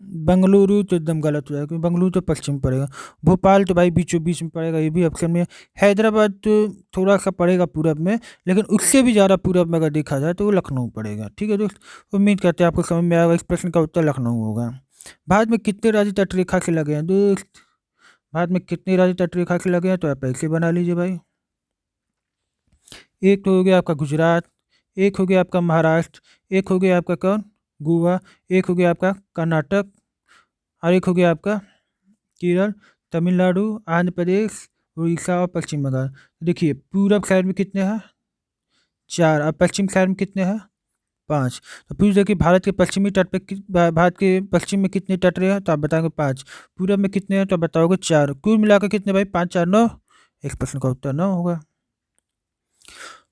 बेंगलुरु तो एकदम गलत हो जाएगा, क्योंकि बेंगलुरु तो पश्चिम में पड़ेगा। भोपाल तो भाई बीचों बीच में पड़ेगा, ये भी ऑप्शन में है। हैदराबाद तो थोड़ा सा पड़ेगा पूरब में, लेकिन उससे भी ज़्यादा पूरब में अगर देखा जाए तो वो लखनऊ पड़ेगा। ठीक है दोस्त, उम्मीद करते हैं आपको समझ में आएगा। इस प्रश्न का उत्तर लखनऊ होगा। भारत में कितने राज्य तटरेखा से लगे हैं? दोस्त भारत में कितने राज्य तटरेखा से लगे हैं तो आप ऐसे बना लीजिए भाई। एक तो हो गया आपका गुजरात, एक हो गया आपका महाराष्ट्र, एक हो गया आपका कौन? गोवा, एक हो गया आपका कर्नाटक, और एक हो गया आपका केरल, तमिलनाडु, आंध्र प्रदेश, उड़ीसा और पश्चिम बंगाल। देखिए पूरब साइड में कितने हैं? 4, और पश्चिम साइड में कितने हैं? 5। तो पूछ देखिए भारत के पश्चिमी तट पे भारत के पश्चिम में कितने तट रहे हैं तो आप बताओगे 5। पूरब में कितने हैं तो आप बताओगे 4। कुल मिलाकर कितने भाई? 5 4 9। इस प्रश्न का उत्तर 9 होगा।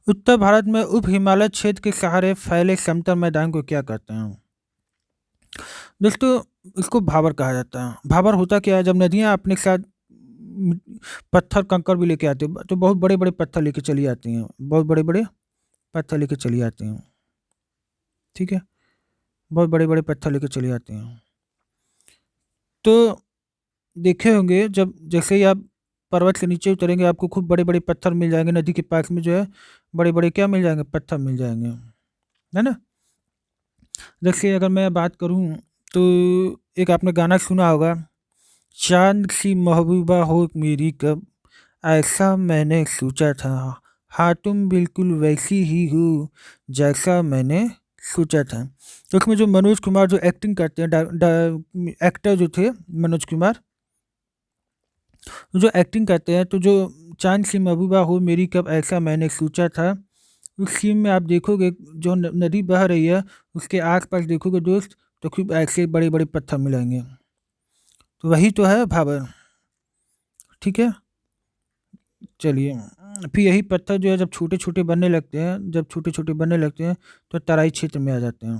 उत्तर भारत में उप हिमालय क्षेत्र के सहारे फैले समतल मैदान को क्या कहते हैं? दोस्तों इसको भाबर कहा जाता है। भाबर होता क्या है? जब नदियाँ अपने साथ पत्थर कंकड़ भी लेके आते हैं, तो बहुत बड़े बड़े पत्थर लेके चली आती हैं, बहुत बड़े बड़े पत्थर लेके चली आती हैं। ठीक है, बहुत बड़े बड़े पत्थर लेके चली आती हैं। तो देखे होंगे जब जैसे ही आप पर्वत से नीचे उतरेंगे, आपको खूब बड़े बड़े पत्थर मिल जाएंगे, नदी के पास में जो है बड़े बड़े क्या मिल जाएंगे? पत्थर मिल जाएंगे, है ना। जैसे अगर मैं बात करूं तो एक आपने गाना सुना होगा, चांद सी महबूबा हो मेरी कब, ऐसा मैंने सोचा था, हाँ तुम बिल्कुल वैसी ही हो जैसा मैंने सोचा था। तो उसमें जो मनोज कुमार जो एक्टिंग करते हैं, एक्टर जो थे मनोज कुमार, जो एक्टिंग करते हैं, तो जो चांद सी महबूबा हो मेरी कब ऐसा मैंने सोचा था, उस सीन में आप देखोगे जो नदी बह रही है उसके आसपास देखोगे दोस्त, तो खूब ऐसे बड़े बड़े पत्थर मिलेंगे, तो वही तो है भाबर। ठीक है, चलिए। फिर यही पत्थर जो है जब छोटे छोटे बनने लगते हैं, जब छोटे छोटे बनने लगते हैं तो तराई क्षेत्र में आ जाते हैं,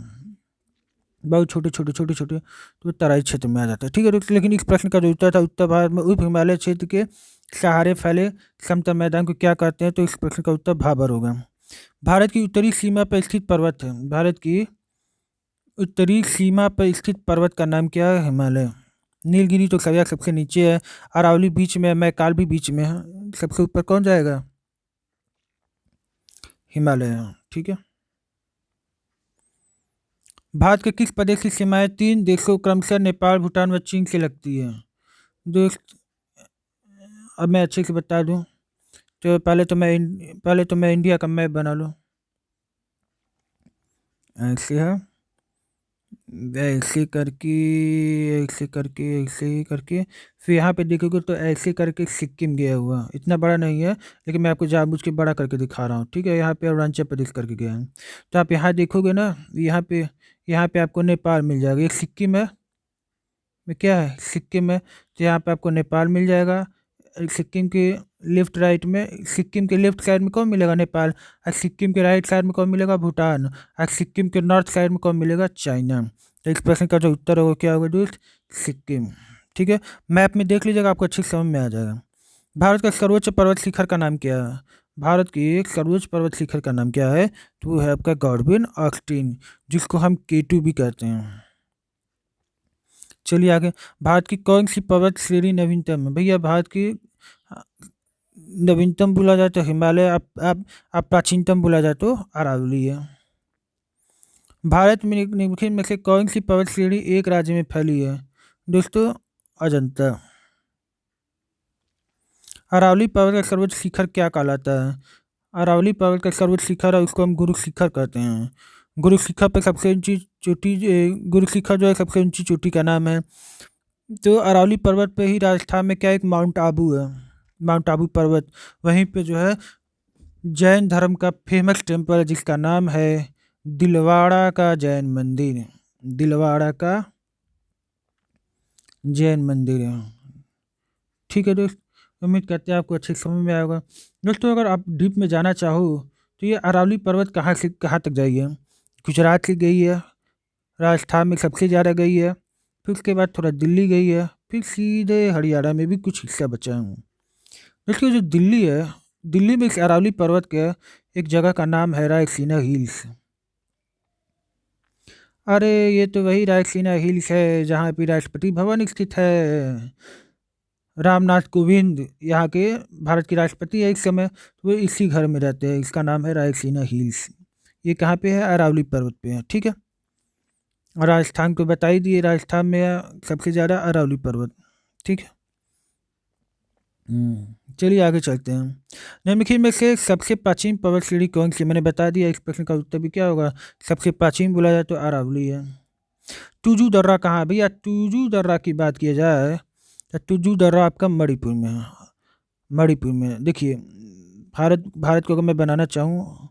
बहुत छोटे छोटे छोटे छोटे, तो तराई क्षेत्र में आ जाता है। ठीक है दोस्तों, लेकिन इस प्रश्न का जो उत्तर था, उत्तर भारत में उप हिमालय क्षेत्र के सहारे फैले समतल मैदान को क्या कहते हैं? तो इस प्रश्न का उत्तर भाबर होगा। भारत की उत्तरी सीमा पर स्थित पर्वत है, भारत की उत्तरी सीमा पर स्थित पर्वत का नाम क्या है? हिमालय। नीलगिरी तो खैर सबसे नीचे है, अरावली बीच में है, मैकाल भी बीच में है, सबसे ऊपर कौन जाएगा? हिमालय है। ठीक है। भारत के किस प्रदेश की सीमाएं 3 देशों क्रमशः नेपाल, भूटान व चीन से लगती है? दोस्त अब मैं अच्छे से बता दूं तो पहले तो मैं इंडिया का मैप बना लूं, ऐसे है, ऐसे करके, ऐसे करके, ऐसे ही करके, फिर यहाँ पे देखोगे तो ऐसे करके सिक्किम गया हुआ, इतना बड़ा नहीं है, लेकिन मैं आपको जानबूझ के बड़ा करके दिखा रहा हूँ, ठीक है। यहाँ पे अरुणाचल प्रदेश करके गया है। तो आप यहाँ देखोगे ना, यहाँ पे आपको नेपाल मिल जाएगा। ये सिक्किम है, में क्या है, सिक्किम है। तो यहाँ पे आपको नेपाल मिल जाएगा। सिक्किम के लेफ्ट राइट में, सिक्किम के लेफ्ट साइड में कौन मिलेगा, नेपाल। और सिक्किम के राइट साइड में कौन मिलेगा, भूटान। और सिक्किम के नॉर्थ साइड में कौन मिलेगा, चाइना। तो इस प्रश्न का जो उत्तर होगा क्या होगा दोस्त, सिक्किम। ठीक है, मैप में देख लीजिएगा, आपको अच्छी समझ में आ जाएगा। भारत का सर्वोच्च पर्वत शिखर का नाम क्या है। भारत की एक सर्वोच्च पर्वत शिखर का नाम क्या है, तो वो है आपका गॉडविन ऑक्सटीन, जिसको हम K2 भी कहते हैं। चलिए आगे, भारत की कौन सी पर्वत श्रेणी नवीनतम है। भैया भारत की अ, नवीनतम बोला जाए तो हिमालय, आप प्राचीनतम बोला जाए तो अरावली है। भारत में निम्नलिखित में से कौन सी पर्वत श्रेणी एक राज्य में फैली है, दोस्तों, अजंता। अरावली पर्वत का सर्वोच्च शिखर क्या कहलाता है। अरावली पर्वत का सर्वोच्च शिखर है, उसको हम गुरु शिखर कहते हैं। गुरु शिखर पर सबसे ऊंची चोटी, गुरु शिखर जो है सबसे ऊंची चोटी का नाम है। तो अरावली पर्वत पे ही राजस्थान में क्या एक माउंट आबू है, माउंट आबू पर्वत। वहीं पे जो है जैन धर्म का फेमस टेम्पल है, जिसका नाम है दिलवाड़ा का जैन मंदिर। दिलवाड़ा का जैन मंदिर है। ठीक है दोस्त, उम्मीद करते हैं आपको अच्छे समझ में आएगा। दोस्तों अगर आप डीप में जाना चाहो तो ये अरावली पर्वत कहाँ से कहाँ तक गई है। गुजरात से गई है, राजस्थान में सबसे ज़्यादा गई है, फिर उसके बाद थोड़ा दिल्ली गई है, फिर सीधे हरियाणा में भी कुछ हिस्सा बचा है। दोस्तों जो दिल्ली है, दिल्ली में इस अरावली पर्वत के एक जगह का नाम है रायसीना हिल्स। अरे ये तो वही रायसीना हिल्स है जहाँ पे राष्ट्रपति भवन स्थित है। रामनाथ कोविंद यहाँ के भारत के राष्ट्रपति है इस समय, तो वो इसी घर में रहते हैं। इसका नाम है रायसीना हिल्स। ये कहाँ पे है, अरावली पर्वत पे है। ठीक है, और राजस्थान को बता ही दिए, राजस्थान में है सबसे ज़्यादा अरावली पर्वत। ठीक है, चलिए आगे चलते हैं। निम्नलिखित में से सबसे प्राचीन पर्वत श्रेणी कौन सी, मैंने बता दिया, इस प्रश्न का उत्तर भी क्या होगा, सबसे प्राचीन बोला जाए तो अरावली है। टूजू दर्रा कहाँ है भैया, टूजू दर्रा की बात किया जाए तो टूजू दर्रा आपका मणिपुर में है। मणिपुर में देखिए, भारत भारत को अगर मैं बनाना चाहूँ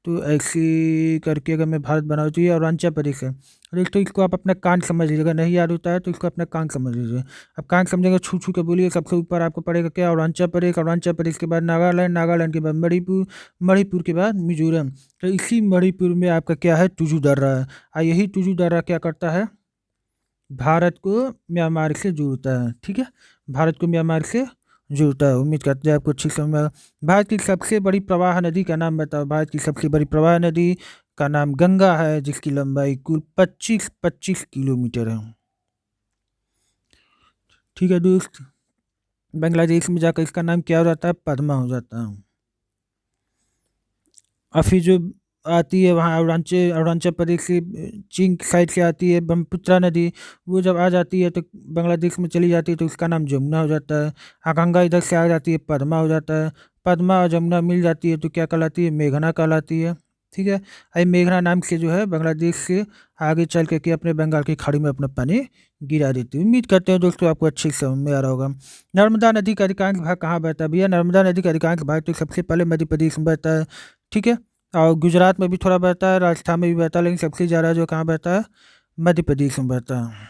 तो ऐसे करके अगर मैं भारत बनाऊँ तो ये अरुणाचल प्रदेश है। दोस्तों इसको आप अपना कान समझ लीजिएगा, नहीं याद होता है तो इसको अपना कान समझ लीजिए। अब कान समझेंगे, छू छू के बोलिए, सबसे ऊपर आपको पड़ेगा क्या, अरुणाचल प्रदेश। अरुणाचल प्रदेश के बाद नागालैंड, नागालैंड के बाद मणिपुर, मणिपुर के बाद मिजोरम। तो इसी मणिपुर में आपका क्या है, टूजू दर्रा है। और यही टूजू दर्रा क्या करता है, भारत को म्यांमार से जोड़ता है। ठीक है, भारत को म्यांमार से जोड़ता है। उम्मीद करते हैं आपको अच्छी समझ में आया। भारत की सबसे बड़ी प्रवाह नदी का नाम बताओ। भारत की सबसे बड़ी प्रवाह नदी का नाम गंगा है, जिसकी लंबाई कुल 25 किलोमीटर है। ठीक है दोस्त, बांग्लादेश में जाकर इसका नाम क्या हो जाता है, पद्मा हो जाता है। और फिर जो आती है वहाँ अरुणाचल अरुणाचल प्रदेश से, चीन की साइड से आती है ब्रह्मपुत्रा नदी, वो जब आ जाती है तो बांग्लादेश में चली जाती है तो उसका नाम जमुना हो जाता है। और गंगा इधर से आ जाती है, पद्मा हो जाता है। पद्मा और जमुना मिल जाती है तो क्या कहलाती है, मेघना कहलाती है। ठीक है, ये मेघना नाम से जो है बांग्लादेश से आगे चल के अपने बंगाल की खाड़ी में अपना पानी गिरा देती है। उम्मीद करते हैं दोस्तों आपको अच्छी समझ में आ रहा होगा। नर्मदा नदी का अधिकांश भाग कहाँ बहता है भैया, नर्मदा नदी का अधिकांश भाग तो सबसे पहले मध्य प्रदेश में बहता है। ठीक है, और गुजरात में भी थोड़ा बहता है, राजस्थान में भी बहता है, लेकिन सबसे ज़्यादा जो कहाँ बहता है, मध्य प्रदेश में बहता है।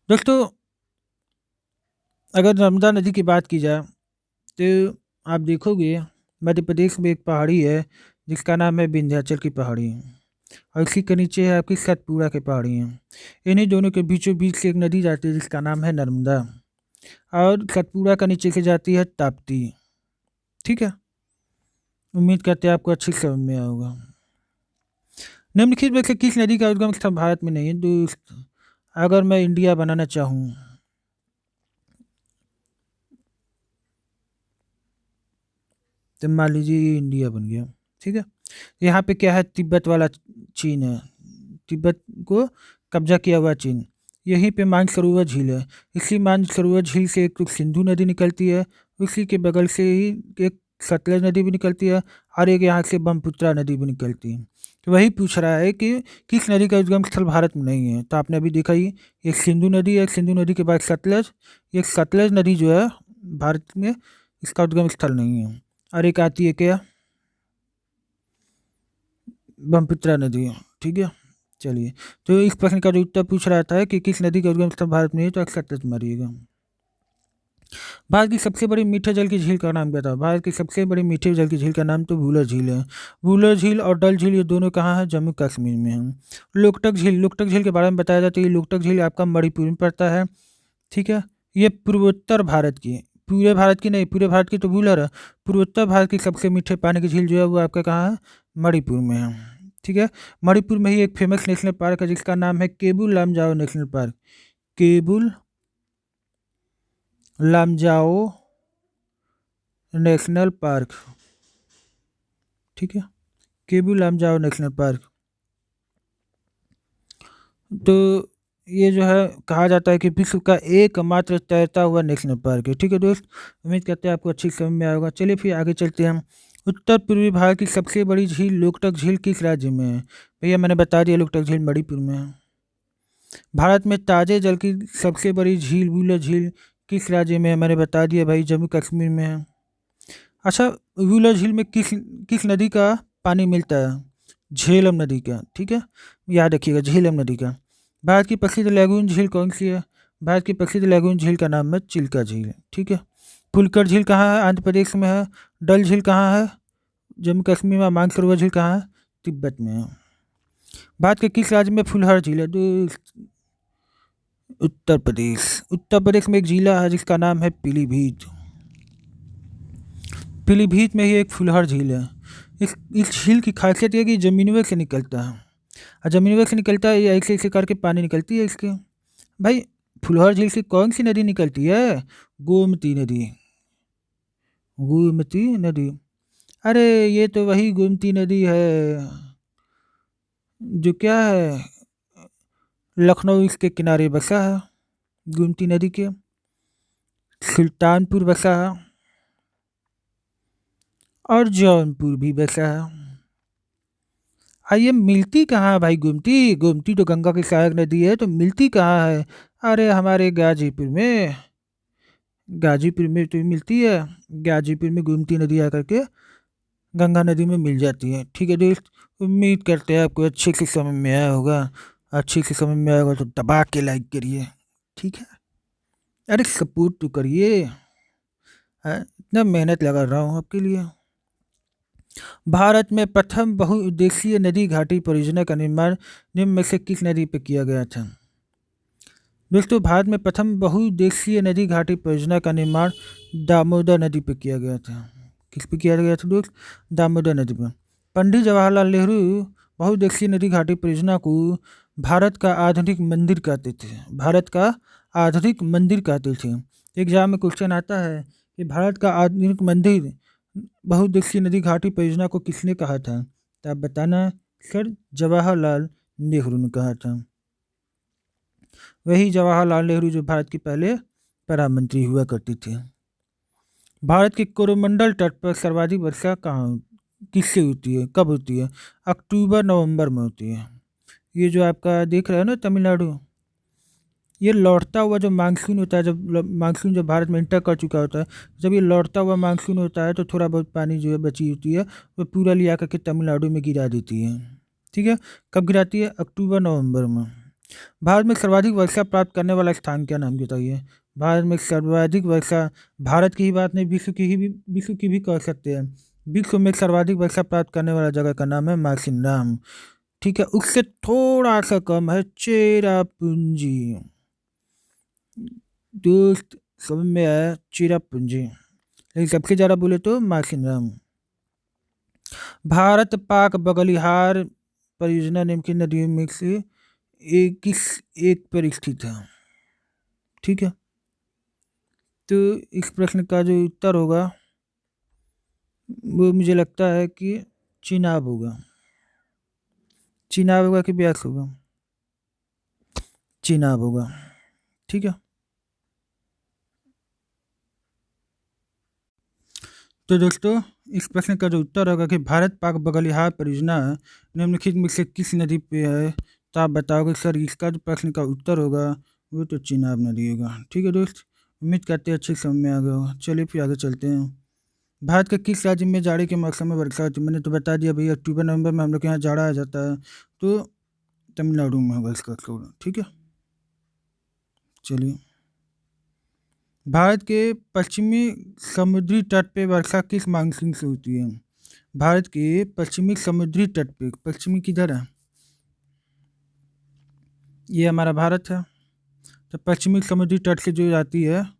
दोस्तों अगर नर्मदा नदी की बात की जाए तो आप देखोगे मध्य प्रदेश में एक पहाड़ी है जिसका नाम है विंध्याचल की पहाड़ी, और इसी के नीचे है आपकी सतपुड़ा की पहाड़ी है। इन्हीं दोनों के बीचों बीच से एक नदी जाती है जिसका नाम है नर्मदा, और सतपुड़ा का नीचे से जाती है ताप्ती। ठीक है, उम्मीद करते हैं आपको अच्छी समझ में आया होगा। निम्नलिखित में से किस नदी का उद्गम स्थल भारत में नहीं है दोस्त। अगर मैं इंडिया बनाना चाहूँ तो मान लीजिए ये इंडिया बन गया। ठीक है, यहाँ पे क्या है, तिब्बत वाला चीन है, तिब्बत को कब्जा किया हुआ चीन। यहीं पे मानसरोवर झील है, इसी मानसरोवर झील से एक तो सिंधु नदी निकलती है, उसी के बगल से ही एक सतलज नदी भी निकलती है, और एक यहाँ से ब्रह्मपुत्रा नदी भी निकलती है। तो वही पूछ रहा है कि किस नदी का उद्गम स्थल भारत में नहीं है। तो आपने अभी देखा ही, एक सिंधु नदी है, सिंधु नदी के बाद सतलज, ये सतलज नदी जो है भारत में, इसका उद्गम स्थल नहीं है। और एक आती है क्या, ब्रह्मपुत्रा नदी है। ठीक है, चलिए। तो इस प्रश्न का जो उत्तर पूछ रहा था कि किस नदी का उद्गम स्थल भारत में है, तो सतलज मारिएगा। भारत की सबसे बड़ी मीठे जल की झील का नाम क्या था? भारत की सबसे बड़ी मीठे जल की झील का नाम तो वुलर झील है। वुलर झील और डल झील ये दोनों कहाँ है? जम्मू कश्मीर में है। लोकटक झील, लोकटक झील के बारे में बताया जाता है कि लोकटक झील आपका मणिपुर में पड़ता है। ठीक है, ये पूर्वोत्तर भारत की, पूरे भारत की नहीं, पूरे भारत की तो वुलर है। पूर्वोत्तर भारत की सबसे मीठे पानी की झील जो है वो आपका कहाँ है? मणिपुर में है। ठीक है, मणिपुर में ही एक फेमस नेशनल पार्क है जिसका नाम है Keibul Lamjao national park. Keibul Lamjao national park. ठीक है, केबू लामजाओ नेशनल पार्क। तो ये जो है कहा जाता है कि विश्व का एकमात्र तैरता हुआ नेशनल पार्क है। ठीक है दोस्त, उम्मीद करते हैं आपको अच्छी समझ में आएगा। चलिए फिर आगे चलते हैं। उत्तर पूर्वी भारत की सबसे बड़ी झील लोकटक झील किस राज्य में है? भैया मैंने बता दिया, लोकटक झील मणिपुर में है। भारत में ताजे जल की सबसे बड़ी झील वुलर झील किस राज्य में है? मैंने बता दिया भाई, जम्मू कश्मीर में है। अच्छा, वुलर झील में किस किस नदी का पानी मिलता है? झेलम नदी का। ठीक है, याद रखिएगा, झेलम नदी का। भारत की प्रसिद्ध लैगून झील कौन सी है? भारत की प्रसिद्ध लैगून झील का नाम है चिल्का झील। ठीक है, पुलकर झील कहाँ है? आंध्र प्रदेश में है। डल झील कहाँ है? जम्मू कश्मीर में। मानसरोवर झील कहाँ है? तिब्बत में है। भारत के किस राज्य में फुलहर झील है? उत्तर प्रदेश। उत्तर प्रदेश में एक जिला है जिसका नाम है पीलीभीत। पीलीभीत में ही एक फुलहर झील है। इस झील की खासियत ये है कि जमीनों से निकलता है, और जमीनों से निकलता है, ये ऐसे ऐसे करके पानी निकलती है इसके। भाई, फुलहर झील से कौन सी नदी निकलती है? गोमती नदी। गोमती नदी, अरे ये तो वही गोमती नदी है जो क्या है, लखनऊ इसके किनारे बसा है। गोमती नदी के सुल्तानपुर बसा है और जौनपुर भी बसा है। ये मिलती कहाँ है भाई गोमती? गोमती तो गंगा की सहायक नदी है, तो मिलती कहाँ है? अरे हमारे गाजीपुर में, गाजीपुर में तो मिलती है। गाजीपुर में गोमती नदी आकर के गंगा नदी में मिल जाती है। ठीक है दोस्त, उम्मीद करते हैं आपको अच्छे से समझ में आया होगा। अच्छे से समझ में आया होगा तो दबा के लाइक करिए। ठीक है, अरे सपोर्ट तो करिए। इतना मेहनत लगा रहा हूँ आपके लिए। भारत में प्रथम बहुउद्देशीय नदी घाटी परियोजना का निर्माण निम्न में से किस नदी पर किया गया था? दोस्तों, भारत में प्रथम बहुउद्देशीय नदी घाटी परियोजना का निर्माण दामोदर नदी पर किया गया था। किस पे किया गया था दोस्त? दामोदर नदी पर। पंडित जवाहरलाल नेहरू बहुउद्देशीय नदी घाटी परियोजना को भारत का आधुनिक मंदिर कहते थे। भारत का आधुनिक मंदिर कहते थे। एग्जाम में क्वेश्चन आता है कि भारत का आधुनिक मंदिर बहुउद्देशीय नदी घाटी परियोजना को किसने कहा था? तो आप बताना, सर जवाहरलाल नेहरू ने कहा था। वही जवाहरलाल नेहरू जो भारत के पहले प्रधानमंत्री हुआ करते थे। भारत के कोरोमंडल तट पर सर्वाधिक वर्षा कहाँ किससे होती है, कब होती है? अक्टूबर नवंबर में होती है। ये जो आपका देख रहे हो ना तमिलनाडु, ये लौटता हुआ जो मानसून होता है, जब मानसून जब भारत में इंटर कर चुका होता है, जब ये लौटता हुआ मानसून होता है तो थोड़ा बहुत पानी जो है बची होती है वो पूरा लिया करके तमिलनाडु में गिरा देती है। ठीक है, कब गिराती है? अक्टूबर नवंबर में। भारत में सर्वाधिक वर्षा प्राप्त करने वाला स्थान क्या, नाम बताइए? भारत में सर्वाधिक वर्षा, भारत की ही बात नहीं, विश्व की भी कह सकते हैं। विश्व में सर्वाधिक वर्षा प्राप्त करने वाला जगह का नाम है मासिनराम। ठीक है, उससे थोड़ा सा कम है चेरापूंजी। दोस्त समझ में आया? चेरापूंजी, लेकिन सबसे ज़्यादा बोले तो मासिनराम। भारत पाक बगलिहार परियोजना निम्न की नदियों में से एक पर स्थित है। ठीक है, तो इस प्रश्न का जो उत्तर होगा वो मुझे लगता है कि चिनाब होगा। चिनाब होगा कि ब्यास होगा? चिनाब होगा। ठीक है, तो दोस्तों इस प्रश्न का जो उत्तर होगा कि भारत पाक बगलिहार परियोजना निम्नलिखित में से किस नदी पे है, तो आप बताओगे सर इसका जो प्रश्न का उत्तर होगा वो तो चिनाब नदी होगा। ठीक है दोस्त, उम्मीद करते हैं अच्छे समझ में आ गया होगा। चलिए फिर आगे चलते हैं। भारत के किस राज्य में जाड़े के मौसम में वर्षा होती है? मैंने तो बता दिया भैया, अक्टूबर नवंबर में हम लोग के यहाँ जाड़ा आ जाता है, तो तमिलनाडु में होगा इसका उत्तर। ठीक है, चलिए। भारत के पश्चिमी समुद्री तट पे वर्षा किस मानसून से होती है? भारत के पश्चिमी समुद्री तट पे, पश्चिमी किधर है? ये हमारा भारत है, तो पश्चिमी समुद्री तट से जो आती है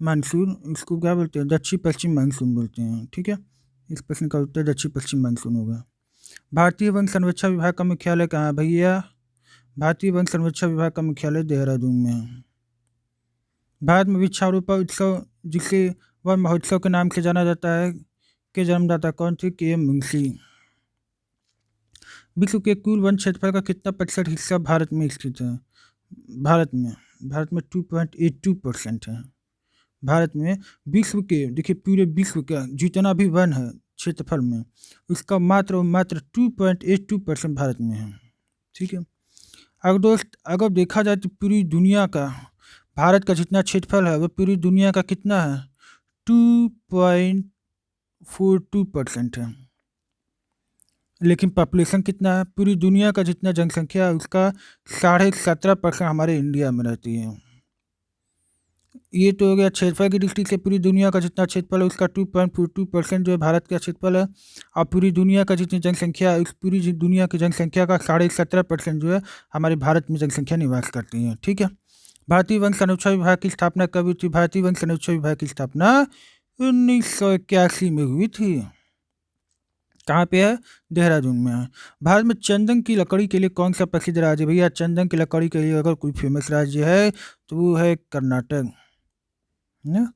मानसून, इसको क्या बोलते हैं? दक्षिण पश्चिम मानसून बोलते हैं। ठीक है, इस प्रश्न का उत्तर दक्षिण पश्चिम मानसून होगा। भारतीय वन संरक्षण विभाग का मुख्यालय कहाँ है भैया? भारतीय वन संरक्षण विभाग का मुख्यालय देहरादून में है। भारत में वृक्षारोपण उत्सव, जिसे वन महोत्सव के नाम से जाना जाता है, के जन्मदाता कौन थे? के एम मुंशी। विश्व के कुल वन क्षेत्रफल का कितना प्रतिशत हिस्सा भारत में स्थित है? भारत में 2.82% है। भारत में विश्व के, देखिए पूरे विश्व का जितना भी वन है क्षेत्रफल में, उसका मात्र 2.82% भारत में है। ठीक है, अगर दोस्त अगर देखा जाए तो पूरी दुनिया का, भारत का जितना क्षेत्रफल है वो पूरी दुनिया का कितना है? 2.42% है। लेकिन पॉपुलेशन कितना है? पूरी दुनिया का जितना जनसंख्या है उसका 17.5% हमारे इंडिया में रहती है। ये तो हो गया क्षेत्रफल की दृष्टि से, पूरी दुनिया का जितना क्षेत्रफल है उसका 2.42% जो है भारत का क्षेत्रफल है, और पूरी दुनिया का जितनी जनसंख्या है उस पूरी दुनिया की जनसंख्या का 17.5% जो है हमारे भारत में जनसंख्या निवास करती है। ठीक है, भारतीय वन संरक्षण विभाग की स्थापना कब हुई थी? भारतीय वन संरक्षण विभाग की स्थापना 1981 में हुई थी। कहाँ पे है? देहरादून में है। भारत में चंदन की लकड़ी के लिए कौन सा प्रसिद्ध राज्य है भैया? चंदन की लकड़ी के लिए अगर कोई फेमस राज्य है तो वो है कर्नाटक ना।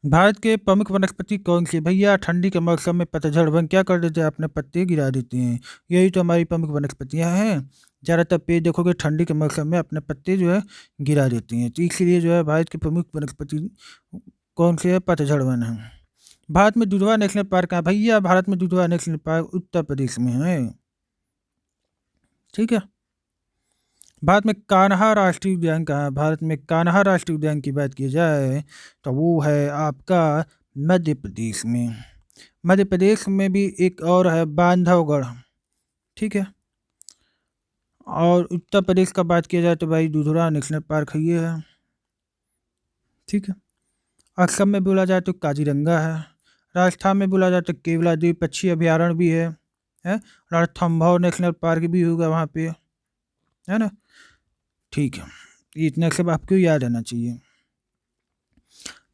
भारत के प्रमुख वनस्पति कौन सी भैया? ठंडी के मौसम में पतझड़ वन क्या कर देते हैं? अपने पत्ते गिरा देते हैं। यही तो हमारी प्रमुख वनस्पतियां हैं। ज़्यादातर पेड़ देखोगे ठंडी के मौसम में अपने पत्ते जो है गिरा देती हैं, तो इसलिए जो है भारत की प्रमुख वनस्पति कौन सी है? पतझड़ वन है। भारत में दुधवा नेशनल पार्क है भैया? भारत में दुधवा नेशनल पार्क उत्तर प्रदेश में है। ठीक है, भारत में कान्हा राष्ट्रीय उद्यान कहाँ है? भारत में कान्हा राष्ट्रीय उद्यान की बात की जाए तो वो है आपका मध्य प्रदेश में। मध्य प्रदेश में भी एक और है बांधवगढ़। ठीक है, और उत्तर प्रदेश का बात किया जाए तो भाई दुधवा नेशनल पार्क है, ये है। ठीक है, असम में बोला जाए तो काजीरंगा है। राजस्थान में बोला जाए तो केवलादेव पक्षी अभयारण्य भी है। रणथंभौर नेशनल पार्क भी होगा वहाँ पे, है ना। ठीक है, इतना सब आपको याद रहना चाहिए।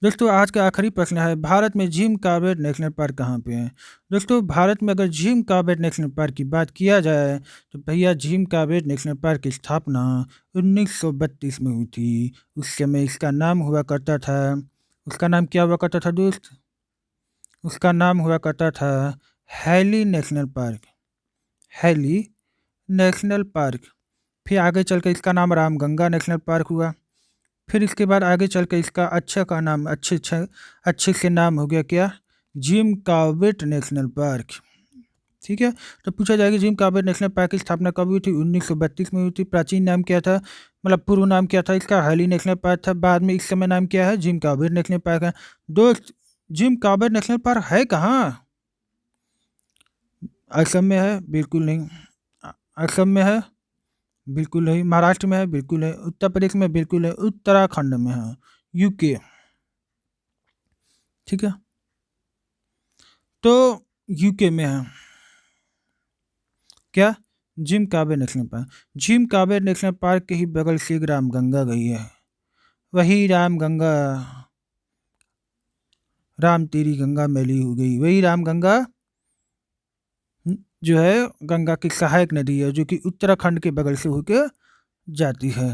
दोस्तों आज का आखिरी प्रश्न है, भारत में जिम कॉर्बेट नेशनल पार्क कहाँ पे है? दोस्तों भारत में अगर जिम कॉर्बेट नेशनल पार्क की बात किया जाए तो भैया जिम कॉर्बेट नेशनल पार्क की स्थापना 1932 में हुई थी। उस समय इसका नाम हुआ करता था, उसका नाम क्या हुआ करता था दोस्त? उसका नाम हुआ करता था Hailey national park. Hailey national park. फिर आगे चल के इसका नाम रामगंगा नेशनल पार्क हुआ। फिर इसके बाद आगे चल के इसका का नाम अच्छे से नाम हो गया क्या? Jim Corbett national park. ठीक है, तो पूछा जाएगा जिम कॉर्बेट नेशनल पार्क की स्थापना कब हुई थी? 1932 में हुई थी। प्राचीन नाम क्या था, मतलब पूर्व नाम क्या था इसका? हैली नेशनल पार्क था। बाद में इस समय नाम क्या है? जिम कॉर्बेट नेशनल पार्क है। दोस्त जिम कॉर्बेट नेशनल पार्क है कहाँ? असम में है? बिल्कुल नहीं। असम में है? बिल्कुल नहीं। महाराष्ट्र में है? बिल्कुल है। उत्तर प्रदेश में? बिल्कुल है। उत्तराखंड में है, यूके। ठीक है, तो यूके में है क्या? Jim Corbett national park. Jim Corbett national park के ही बगल से एक रामगंगा गई है, वही रामगंगा। राम तेरी गंगा मैली हो गई, वही रामगंगा जो है गंगा की सहायक नदी है, जो कि उत्तराखंड के बगल से होकर जाती है।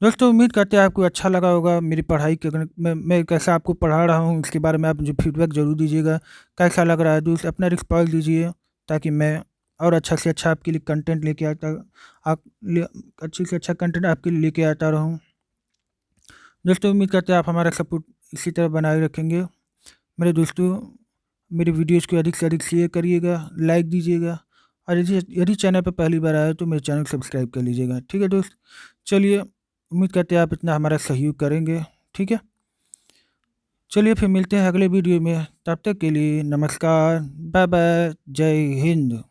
दोस्तों उम्मीद करते हैं आपको अच्छा लगा होगा मेरी पढ़ाई के, मैं कैसा आपको पढ़ा रहा हूँ इसके बारे में आप मुझे फीडबैक ज़रूर दीजिएगा। कैसा लग रहा है दोस्त, अपना रिस्पॉन्स दीजिए ताकि मैं और अच्छा से अच्छा आपके लिए कंटेंट लेके आता, अच्छे से अच्छा कंटेंट आपके लिए लेके आता रहूँ। दोस्तों उम्मीद करते हैं आप हमारा सपोर्ट इसी तरह बनाए रखेंगे। मेरे दोस्तों, मेरे वीडियोज़ को अधिक से अधिक शेयर करिएगा, लाइक दीजिएगा, और यदि यदि चैनल पर पहली बार आए तो मेरे चैनल को सब्सक्राइब कर लीजिएगा। ठीक है दोस्त, चलिए, उम्मीद करते हैं आप इतना हमारा सहयोग करेंगे। ठीक है, चलिए फिर मिलते हैं अगले वीडियो में। तब तक के लिए नमस्कार, बाय बाय, जय हिंद।